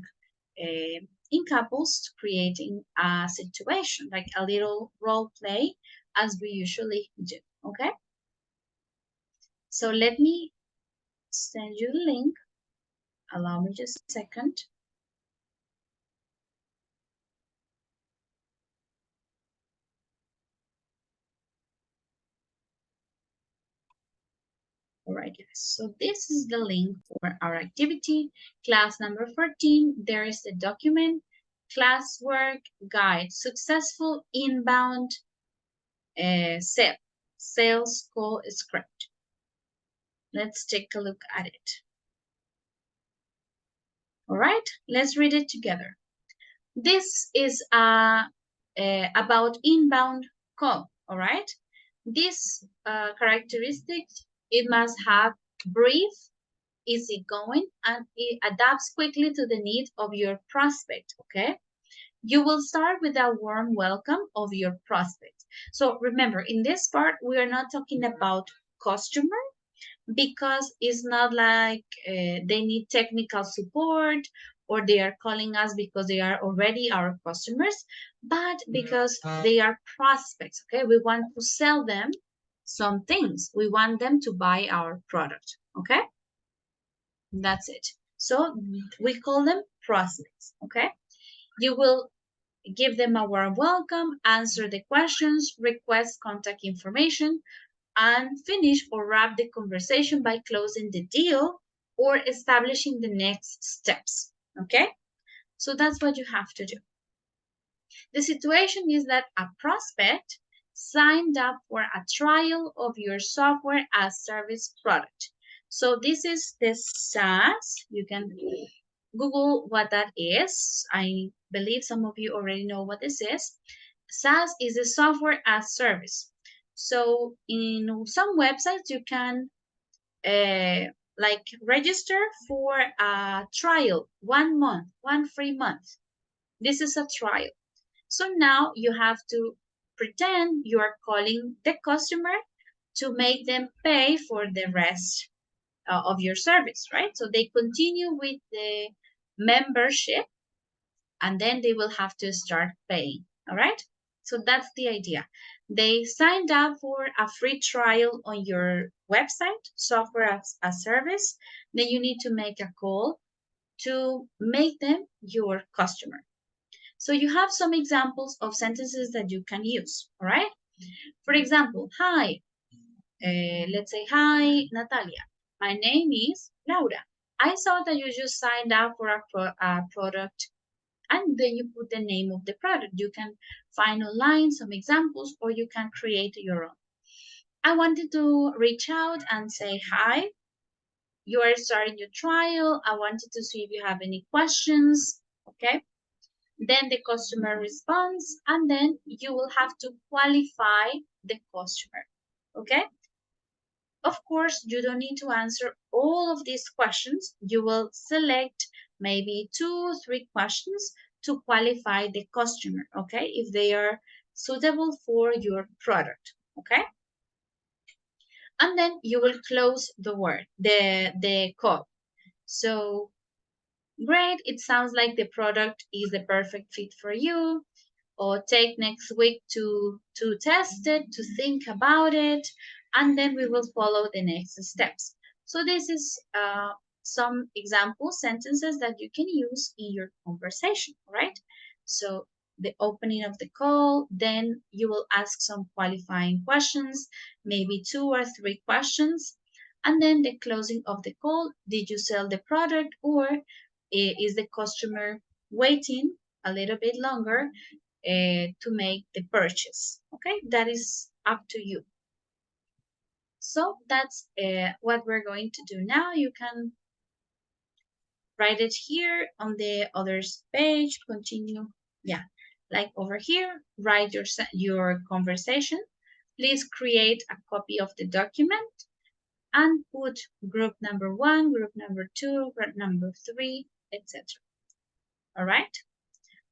in couples, creating a situation, like a little role play, as we usually do, okay? So let me send you the link. Allow me just a second. All right, guys, so this is the link for our activity, class number 14. There is the document, classwork guide, successful inbound sales call script. Let's take a look at it. All right, let's read it together. This is about inbound call, all right? This characteristics, it must have brief, easygoing, and it adapts quickly to the need of your prospect, okay? You will start with a warm welcome of your prospect. So remember, in this part, we are not talking about customer, because it's not like they need technical support or they are calling us because they are already our customers, but because they are prospects, okay? We want to sell them some things. We want them to buy our product, okay? That's it. So we call them prospects, okay? You will give them a warm welcome, answer the questions, request contact information, and finish or wrap the conversation by closing the deal or establishing the next steps, okay? So that's what you have to do. The situation is that a prospect signed up for a trial of your software as service product. So this is the SaaS. You can Google what that is. I believe some of you already know what this is. SaaS is a software as service. So in some websites, you can like register for a trial, 1 month, 1 free month. This is a trial. So now you have to pretend you are calling the customer to make them pay for the rest of your service, right? So they continue with the membership and then they will have to start paying, all right? So that's the idea. They signed up for a free trial on your website, software as a service. Then you need to make a call to make them your customer. So you have some examples of sentences that you can use, all right? For example, hi, let's say, hi, Natalia. My name is Laura. I saw that you just signed up for a product, and then you put the name of the product. You can find online some examples, or you can create your own. I wanted to reach out and say, hi, you are starting your trial. I wanted to see if you have any questions, okay? Then the customer responds, and then you will have to qualify the customer, okay? Of course, you don't need to answer all of these questions. You will select maybe 2 or 3 questions to qualify the customer, okay? If they are suitable for your product, okay? And then you will close the call. So, great, it sounds like the product is the perfect fit for you, or take next week to test it, to think about it, and then we will follow the next steps. So this is some example sentences that you can use in your conversation, right? So the opening of the call, then you will ask some qualifying questions, maybe 2 or 3 questions, and then the closing of the call. Did you sell the product, or is the customer waiting a little bit longer to make the purchase? Okay, that is up to you. So that's what we're going to do now. You can write it here on the other page, continue. Yeah, like over here, write your conversation. Please create a copy of the document and put group number 1, group number 2, group number 3, etc. All right?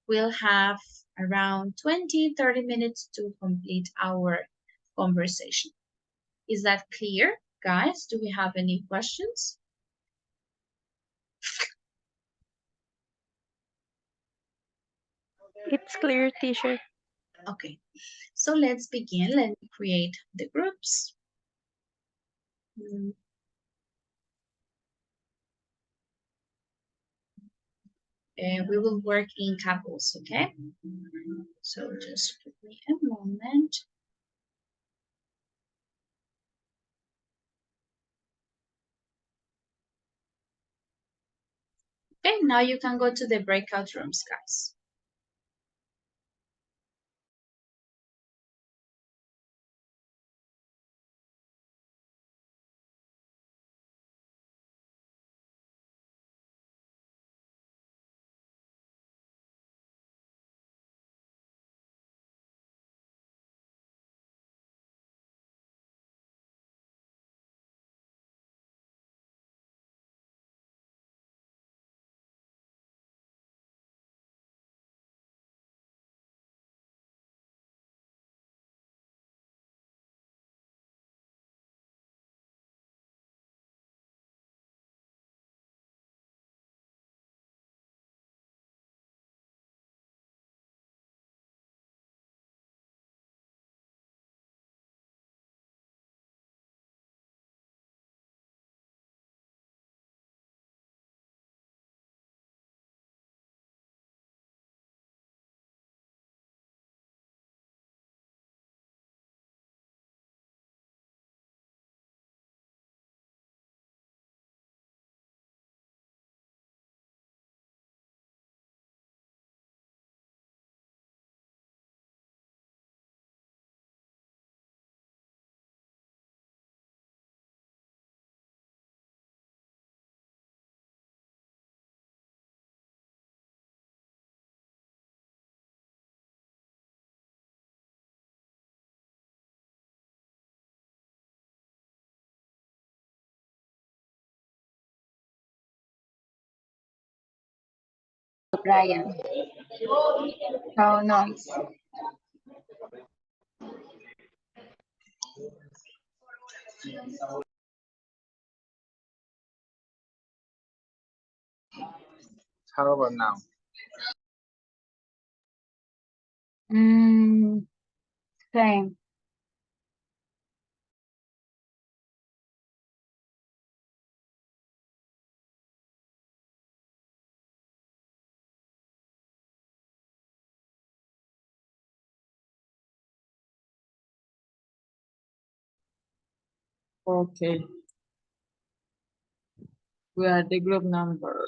We'll have around 20-30 minutes to complete our conversation. Is that clear, guys? Do we have any questions? It's clear, teacher. Okay, so let's begin. Let me create the groups. We will work in couples, okay? So just give me a moment. Okay, now you can go to the breakout rooms, guys. Brian. No noise. How about now? Same. Okay. We are the group number.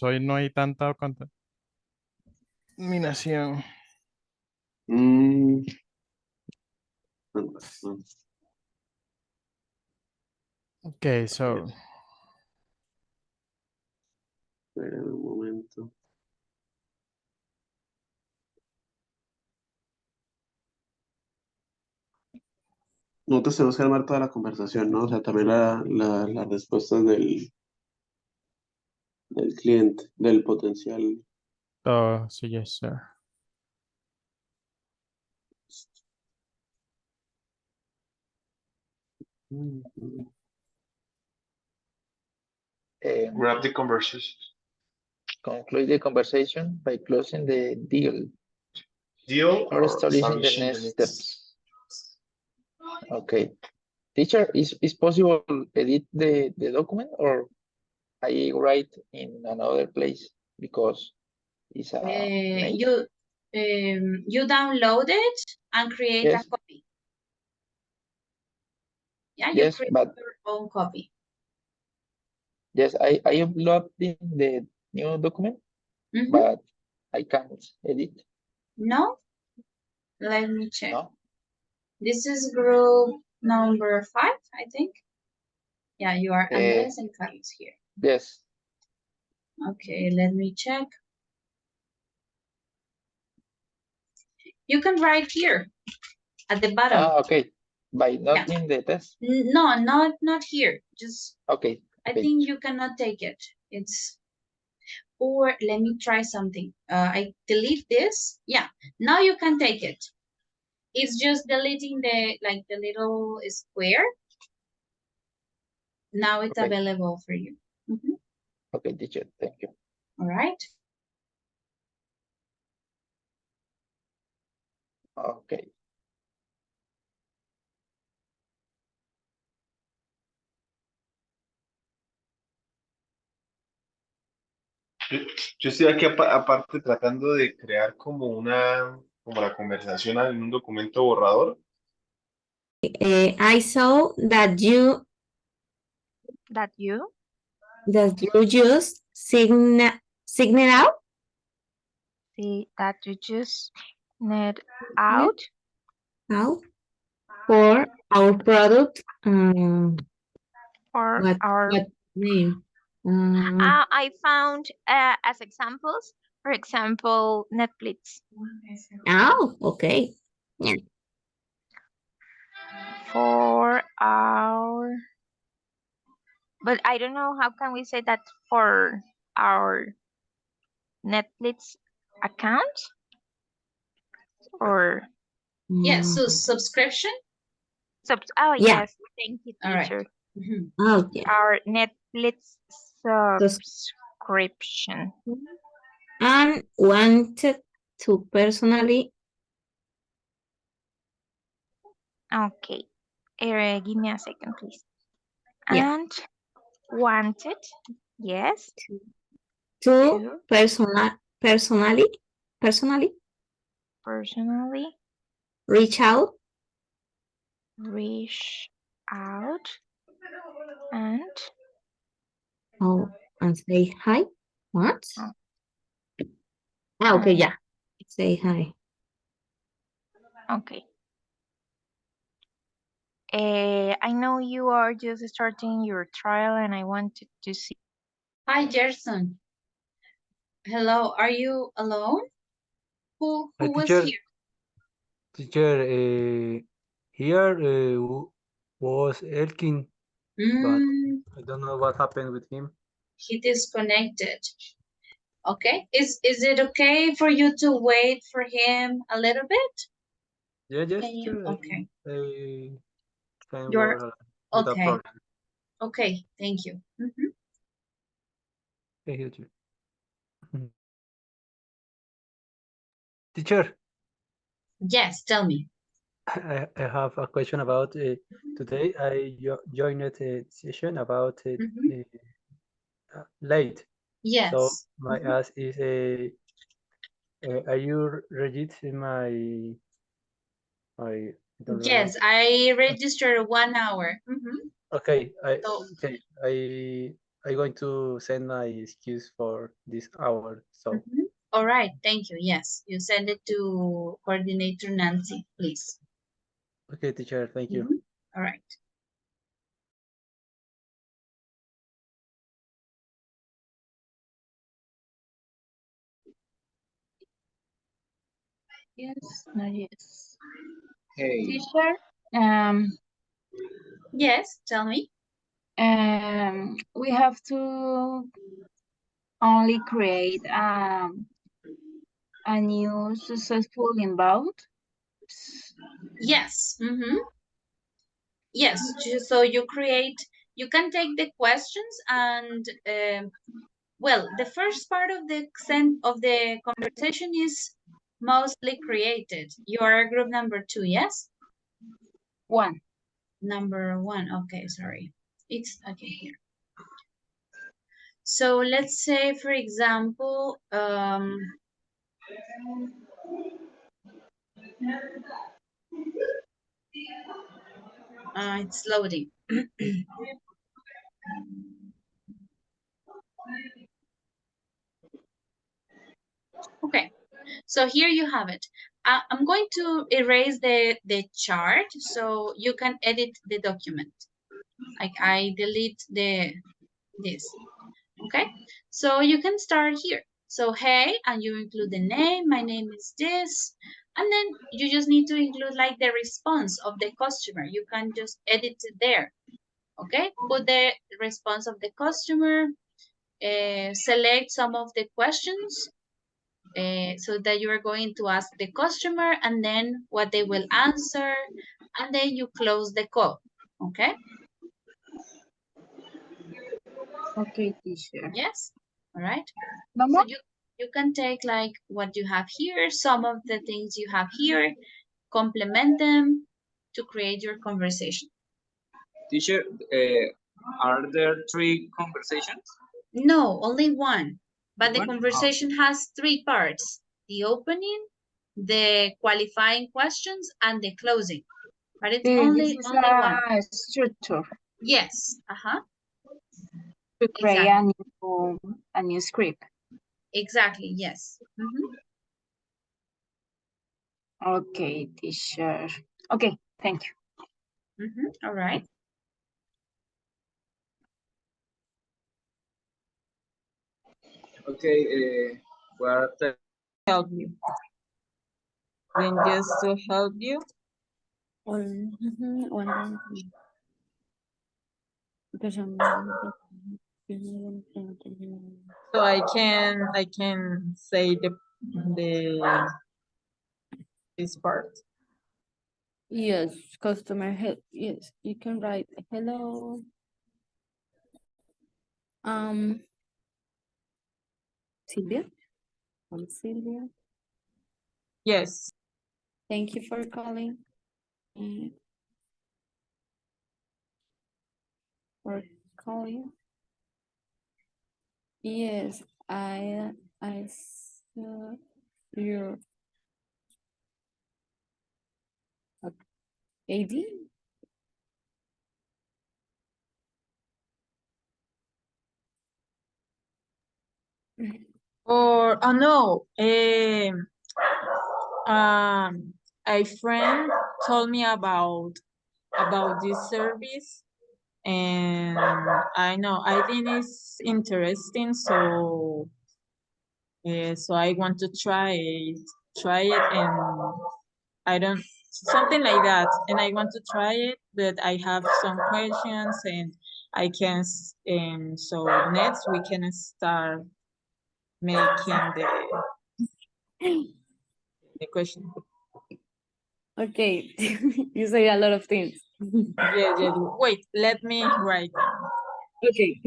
Hoy no hay tanta contaminación. Okay, so Espera un momento. Nosotros tenemos que armar toda la conversación, ¿no? O sea, también las respuestas del cliente, del potencial. Oh, so yes, sir. Wrap the conversation. Conclude the conversation by closing the deal Deal or or establishing the establishing the next next. steps. Okay. Teacher, is possible edit the document or I write in another place because it's a mail? You download it and create a Yes. copy. Yeah, you Yes, create but your own copy. yes, I upload the new document, Mhm. but I can't edit. No? Let me check. No? This is group number 5, I think. Yeah, you are Andres and Carlos here. Yes. Okay, let me check. You can write here at the bottom. Ah, okay. By not in the test. No, not here. Just Okay. I think you cannot take it. It's or let me try something. I delete this. Yeah, now you can take it. It's just deleting the little square. Now it's Okay. available for you. Mhm. Okay, teacher. Thank you. All right. Okay. Yo estoy aquí aparte tratando de crear como la conversación en un documento borrador. I saw that you use Signal out. See that you just net out For our product. for What our. name? I found as examples, for example, Netflix. Oh, okay. Yeah. For our, but I don't know how can we say that for our Netflix account or Yes, so subscription. oh Yeah. yes, thank you, All right. teacher. Okay. Our Netflix subscription. And wanted to personally. Okay, give me a second, please. Yeah. And wanted, yes. To personally reach out and and say hi. What? Oh. Okay, yeah. Say hi. Okay. I know you are just starting your trial and I wanted to see. Hi, Gerson. Hello, are you alone? Who was teacher, here? Teacher, here was Elkin, but I don't know what happened with him. He disconnected. Okay. Is it okay for you to wait for him a little bit? Yeah, yes, Can you? Okay. Can You're work without okay. problem. Okay, thank you. Mhm. Thank you, teacher. Teacher, Yes, tell me. I have a question about today. I joined a session about late. Yes. So my ask is, are you registered my? I don't remember. Yes, I registered 1 hour. Mhm. Okay, So- okay. I going to send my excuse for this hour. So All right, thank you. Yes, you send it to coordinator Nancy, please. okay, teacher. Thank you. All right. Yes, no, yes. Hey. Teacher, Yes, tell me. we have to only create a new successful inbound? Yes. Yes. So you can take the questions and well, the first part of the conversation is mostly created. You are group number 2, yes? 1. Number 1. Okay, sorry. It's okay here. So let's say, for example, it's loading. Okay, so here you have it. I'm going to erase the chart so you can edit the document. Like I delete this. Okay, so you can start here. So hey, and you include the name. My name is this. And then you just need to include like the response of the customer. You can just edit it there. Okay, put the response of the customer, select some of the questions so that you are going to ask the customer and then what they will answer, and then you close the call. Okay? Okay, teacher. Yes? All right. No So more? you can take like what you have here, some of the things you have here, complement them to create your conversation. Teacher, are there 3 conversations? No, only one. But the One? conversation has 3 parts: the opening, the qualifying questions, and the closing. But it's This only is one. a structure Yes. to create Exactly. a new script. Exactly. Yes. Okay, teacher. Okay, thank you. All right. Okay, what Help you. Then just to help you. So I can say the this part. Yes, customer help. Yes, you can write hello. Silvia? I'm Silvia. Yes. Thank you for calling. For calling. Yes, I saw your AD. Or oh no, a friend told me about this service, and I think it's interesting, so so I want to try it, and I don't something like that, and I want to try it, but I have some questions, and I can so next we can start making the question. Okay, you say a lot of things. Yes. Wait, let me write. Okay.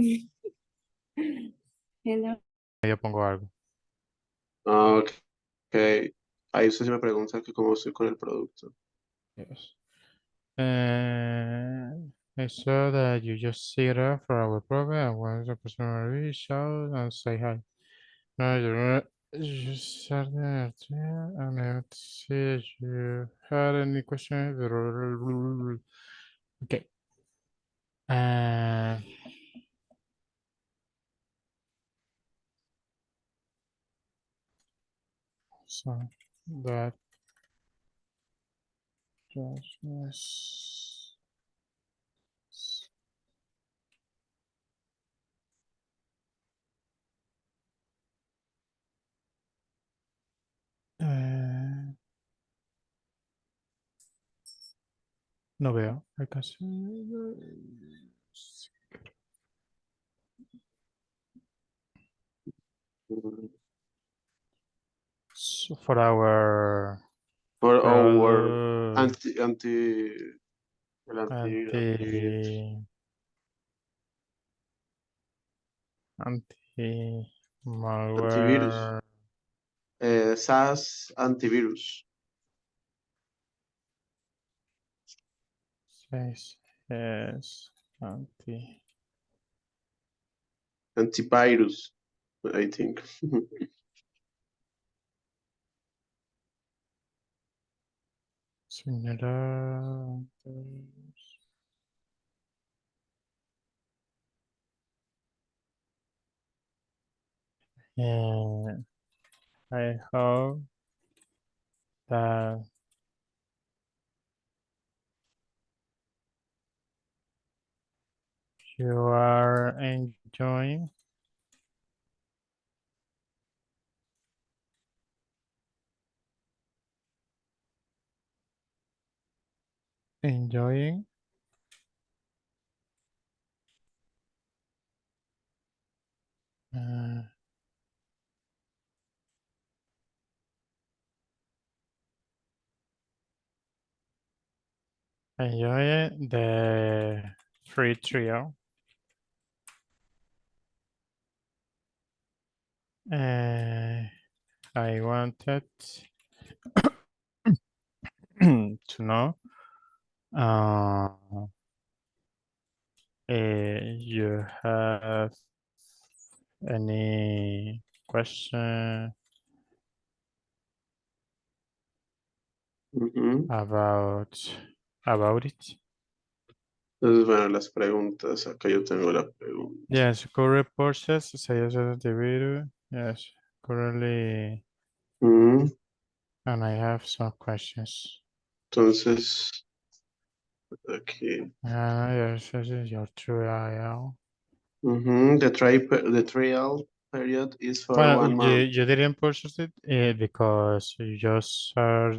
Hello. Yo pongo algo. Ok. Ahí usted se me pregunta que cómo estoy con el producto. Yes. I saw that you just signed up for our program and once the customer reach out and say hi. No, you started and then see if you had any questions. Okay. So that just was no veo. Acá sí. For our For our product el antivirus. Anti-malware. SAS antivirus. Yes, Antivirus, I think. Señora. And I hope that you are enjoying enjoying uh, enjoying the free trio. I wanted to know you have any question about it? Entonces, bueno, las preguntas. Acá yo tengo la pregunta. Yes, current purchase, sales of the video. Yes, currently, Mm, and I have some questions. Entonces, aquí. Yes, this is your trial. The trial period is for Well, 1 month. you didn't purchase it because you just are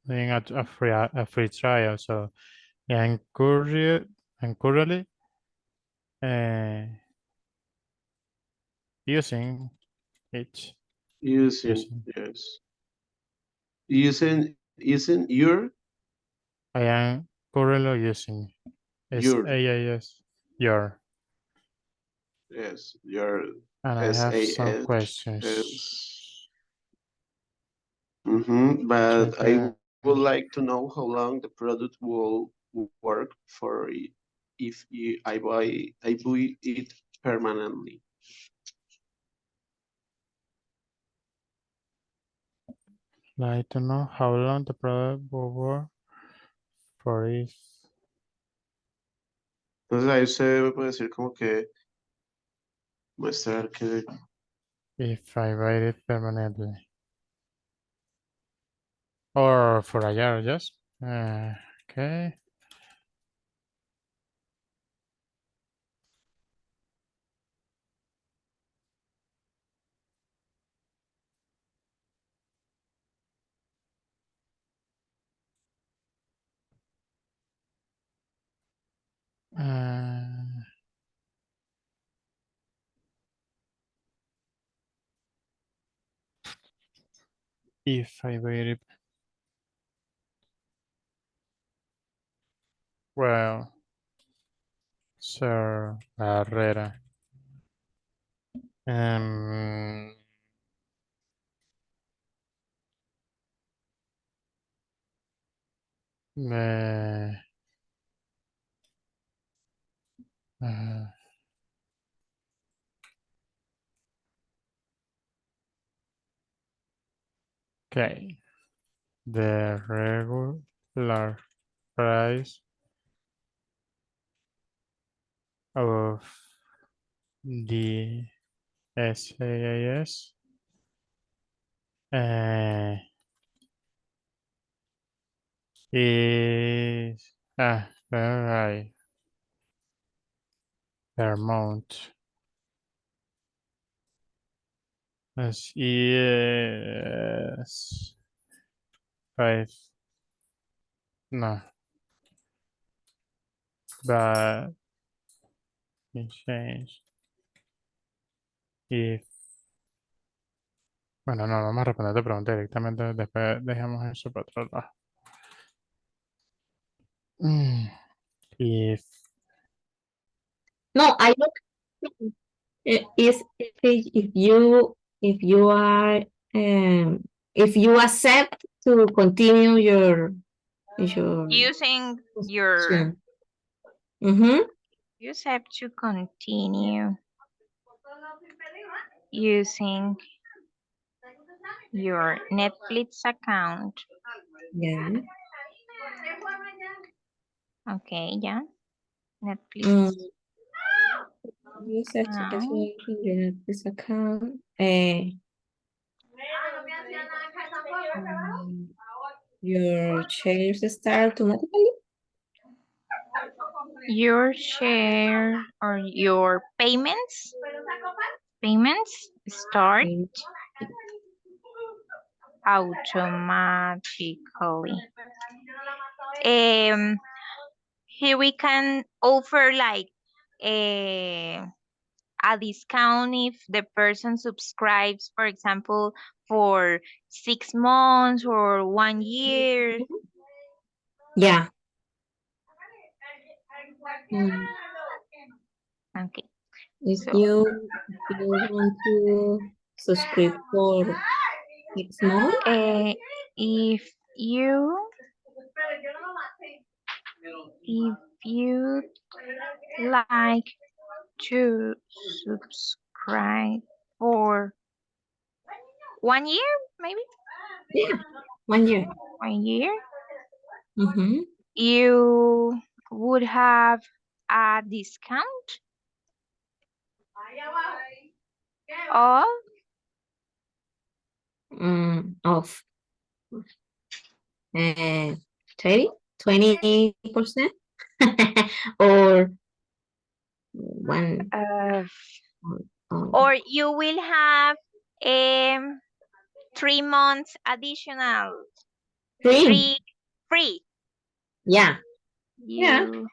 doing a free trial. So, and currently using it. Using, yes. Using your. I am currently using. It's Your. AIS, your. Yes, your. And I have some SAS. questions. But I would like to know how long the product will work for if I buy it permanently. Like to know how long the product will work for if. Entonces ahí usted me puede decir como que muestrar que If I buy it permanently. Or for a year, yes. Okay. If I buy it. Well, Sir Barrera. Me okay. The regular price of the SAS is right per month. Yes. 5. No. But it change if Bueno, no, vamos a responder tu pregunta directamente, después dejamos eso para otro lado. If No, I look is if you are if you accept to continue your Using your, subscription. Mm-hmm. you have to continue using your Netflix account. Yeah. Okay, yeah. Netflix Use account. this account. Your shares start automatically. Your share or your payments start automatically. Here we can offer like a discount if the person subscribes, for example, for 6 months or 1 year. Yeah. Okay. If So you want to subscribe for 6 months, if you like to subscribe for 1 year, maybe yeah, 1 year. 1 year, Mm-hmm. you would have a discount of Of 20% or one or you will have 3 months additional free. free. Yeah. Yeah. You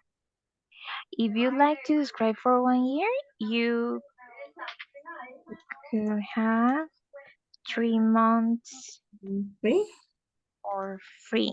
if you like to subscribe for 1 year, you could have 3 months Free. for free.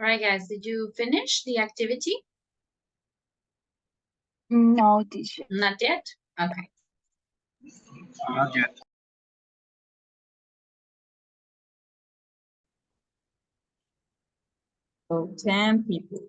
All right, guys, did you finish the activity? No, teacher. Not yet? Okay. Not yet. So 10 people.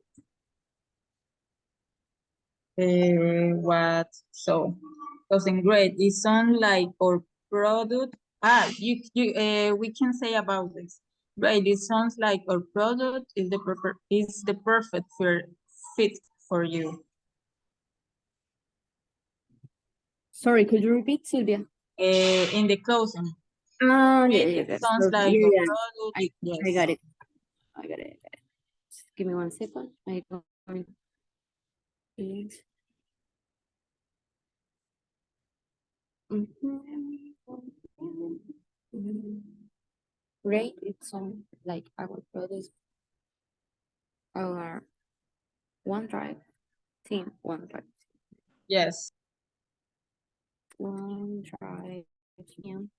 Doesn't great. It sounds like our product. We can say about this. Right. It sounds like our product is the perfect fit for you. Sorry, could you repeat, Sylvia? In the closing. Oh, yeah, It that's sounds perfect. like Yeah, our yeah. product. Yes. I got it. I got it. Just give me 1 second. I don't. Please. Great. It sounds like our product, our OneDrive team, OneDrive. Yes. OneDrive team.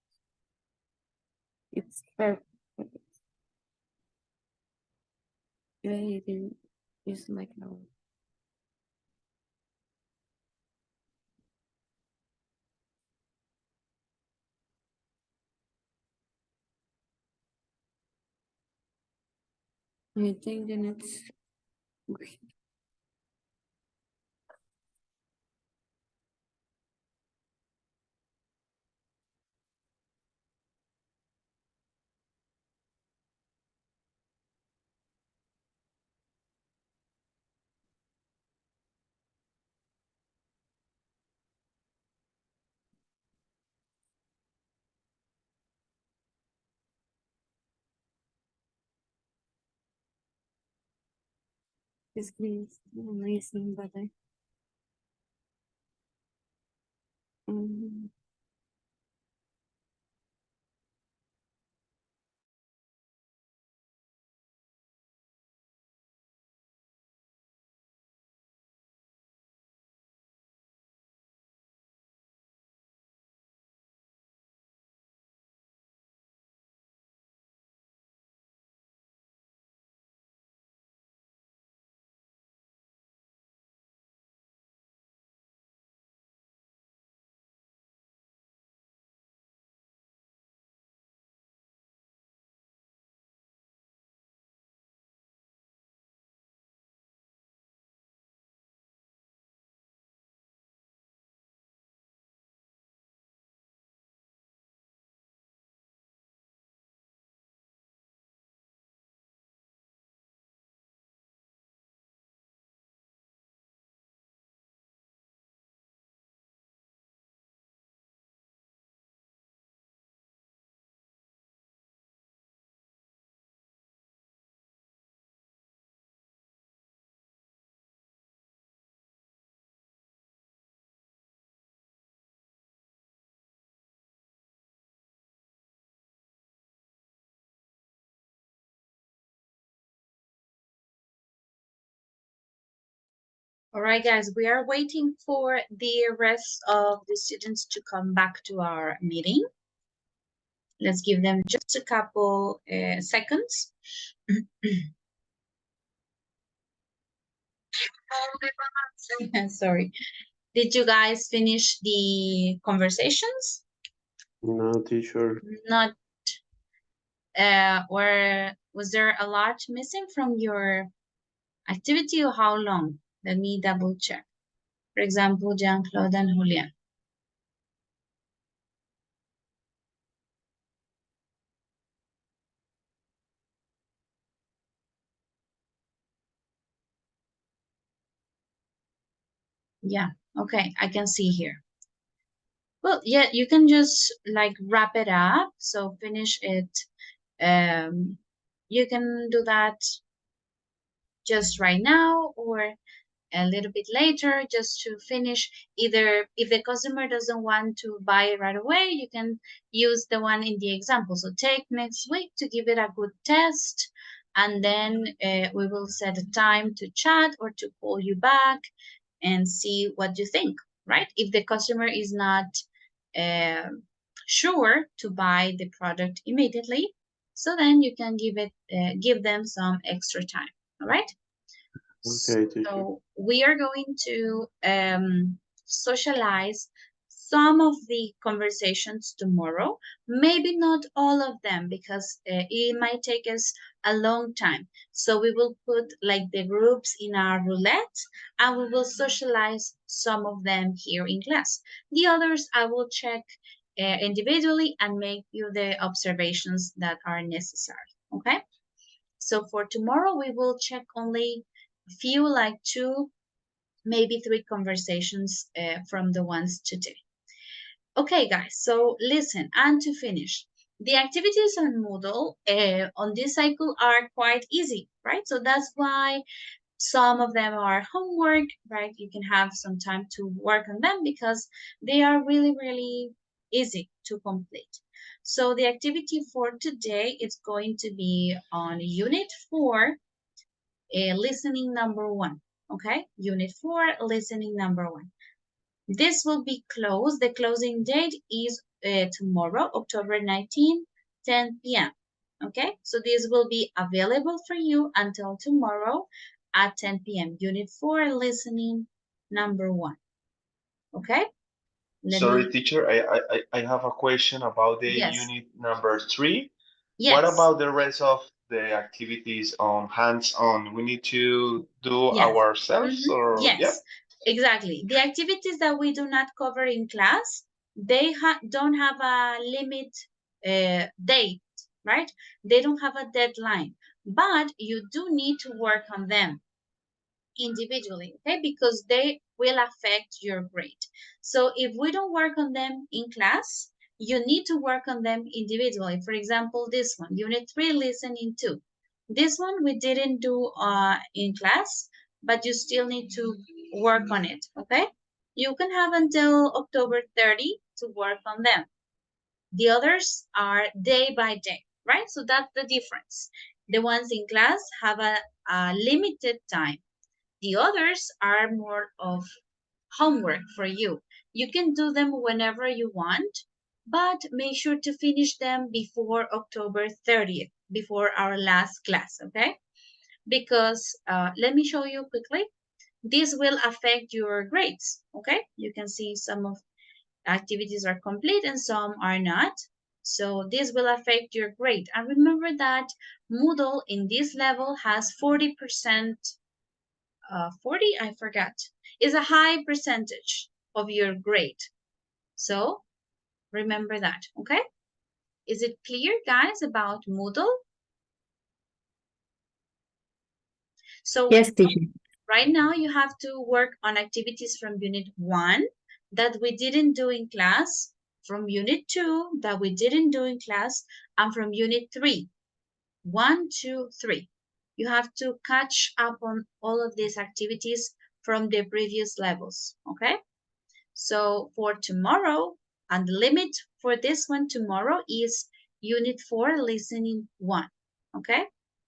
It's perfect. Great. It's like our. I think then it's great. This is amazing, but I. All right, guys, we are waiting for the rest of the students to come back to our meeting. Let's give them just a couple seconds. Sorry. Did you guys finish the conversations? No, teacher. Not. Was there a lot missing from your activity, or how long? Let me double check. For example, Jean-Claude and Julian. Yeah, okay, I can see here. Well, yeah, you can just like wrap it up. So finish it. You can do that just right now or a little bit later, just to finish. Either if the customer doesn't want to buy it right away, you can use the one in the example. So take next week to give it a good test, and then we will set a time to chat or to call you back and see what you think, right? If the customer is not sure to buy the product immediately, so then you can give them some extra time. All right. Okay, teacher. So we are going to socialize some of the conversations tomorrow. Maybe not all of them because it might take us a long time. So we will put like the groups in our roulette and we will socialize some of them here in class. The others I will check individually and make you the observations that are necessary. Okay. So for tomorrow, we will check only a few, like 2, maybe 3 conversations from the ones today. Okay, guys, so listen, and to finish, the activities on Moodle on this cycle are quite easy, right? So that's why some of them are homework, right? You can have some time to work on them because they are really, really easy to complete. So the activity for today is going to be on Unit 4, listening number 1, okay? Unit 4, listening number 1. This will be closed. The closing date is tomorrow, October 19, 10 p.m. Okay, so this will be available for you until tomorrow at 10 p.m. Unit 4, listening number 1. Okay? Sorry, teacher, I have a question about the Yes. unit number 3. Yes. What about the rest of the activities on hands-on? We need to do Yes. ourselves or Yes, yeah? exactly. The activities that we do not cover in class, they don't have a limit date, right? They don't have a deadline, but you do need to work on them individually, okay? Because they will affect your grade. So if we don't work on them in class, you need to work on them individually. For example, this one, Unit 3, Listening 2. This one we didn't do in class, but you still need to work on it, okay? You can have until October 30 to work on them. The others are day by day, right? So that's the difference. The ones in class have a limited time. The others are more of homework for you. You can do them whenever you want, but make sure to finish them before October 30th, before our last class, okay? Because let me show you quickly. This will affect your grades, okay? You can see some of activities are complete and some are not. So this will affect your grade. And remember that Moodle in this level has 40%, 40, I forgot, is a high percentage of your grade. So remember that, okay? Is it clear, guys, about Moodle? So Yes, teacher. right now you have to work on activities from Unit 1 that we didn't do in class, from Unit 2 that we didn't do in class, and from Unit 3. 1, 2, 3. You have to catch up on all of these activities from the previous levels, okay? So for tomorrow, and the limit for this one tomorrow is Unit 4, Listening 1, okay?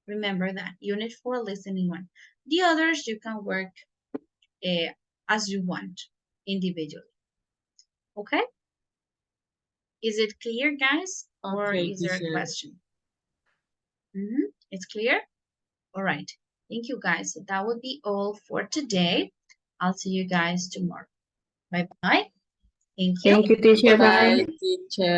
Remember that, Unit 4, Listening 1. The others, you can work as you want, individually, okay? Is it clear, guys? Or Okay, is there a teacher. question? It's clear? All right. Thank you, guys. So that would be all for today. I'll see you guys tomorrow. Bye-bye. Thank you. Thank you, teacher. Bye. Bye, teacher.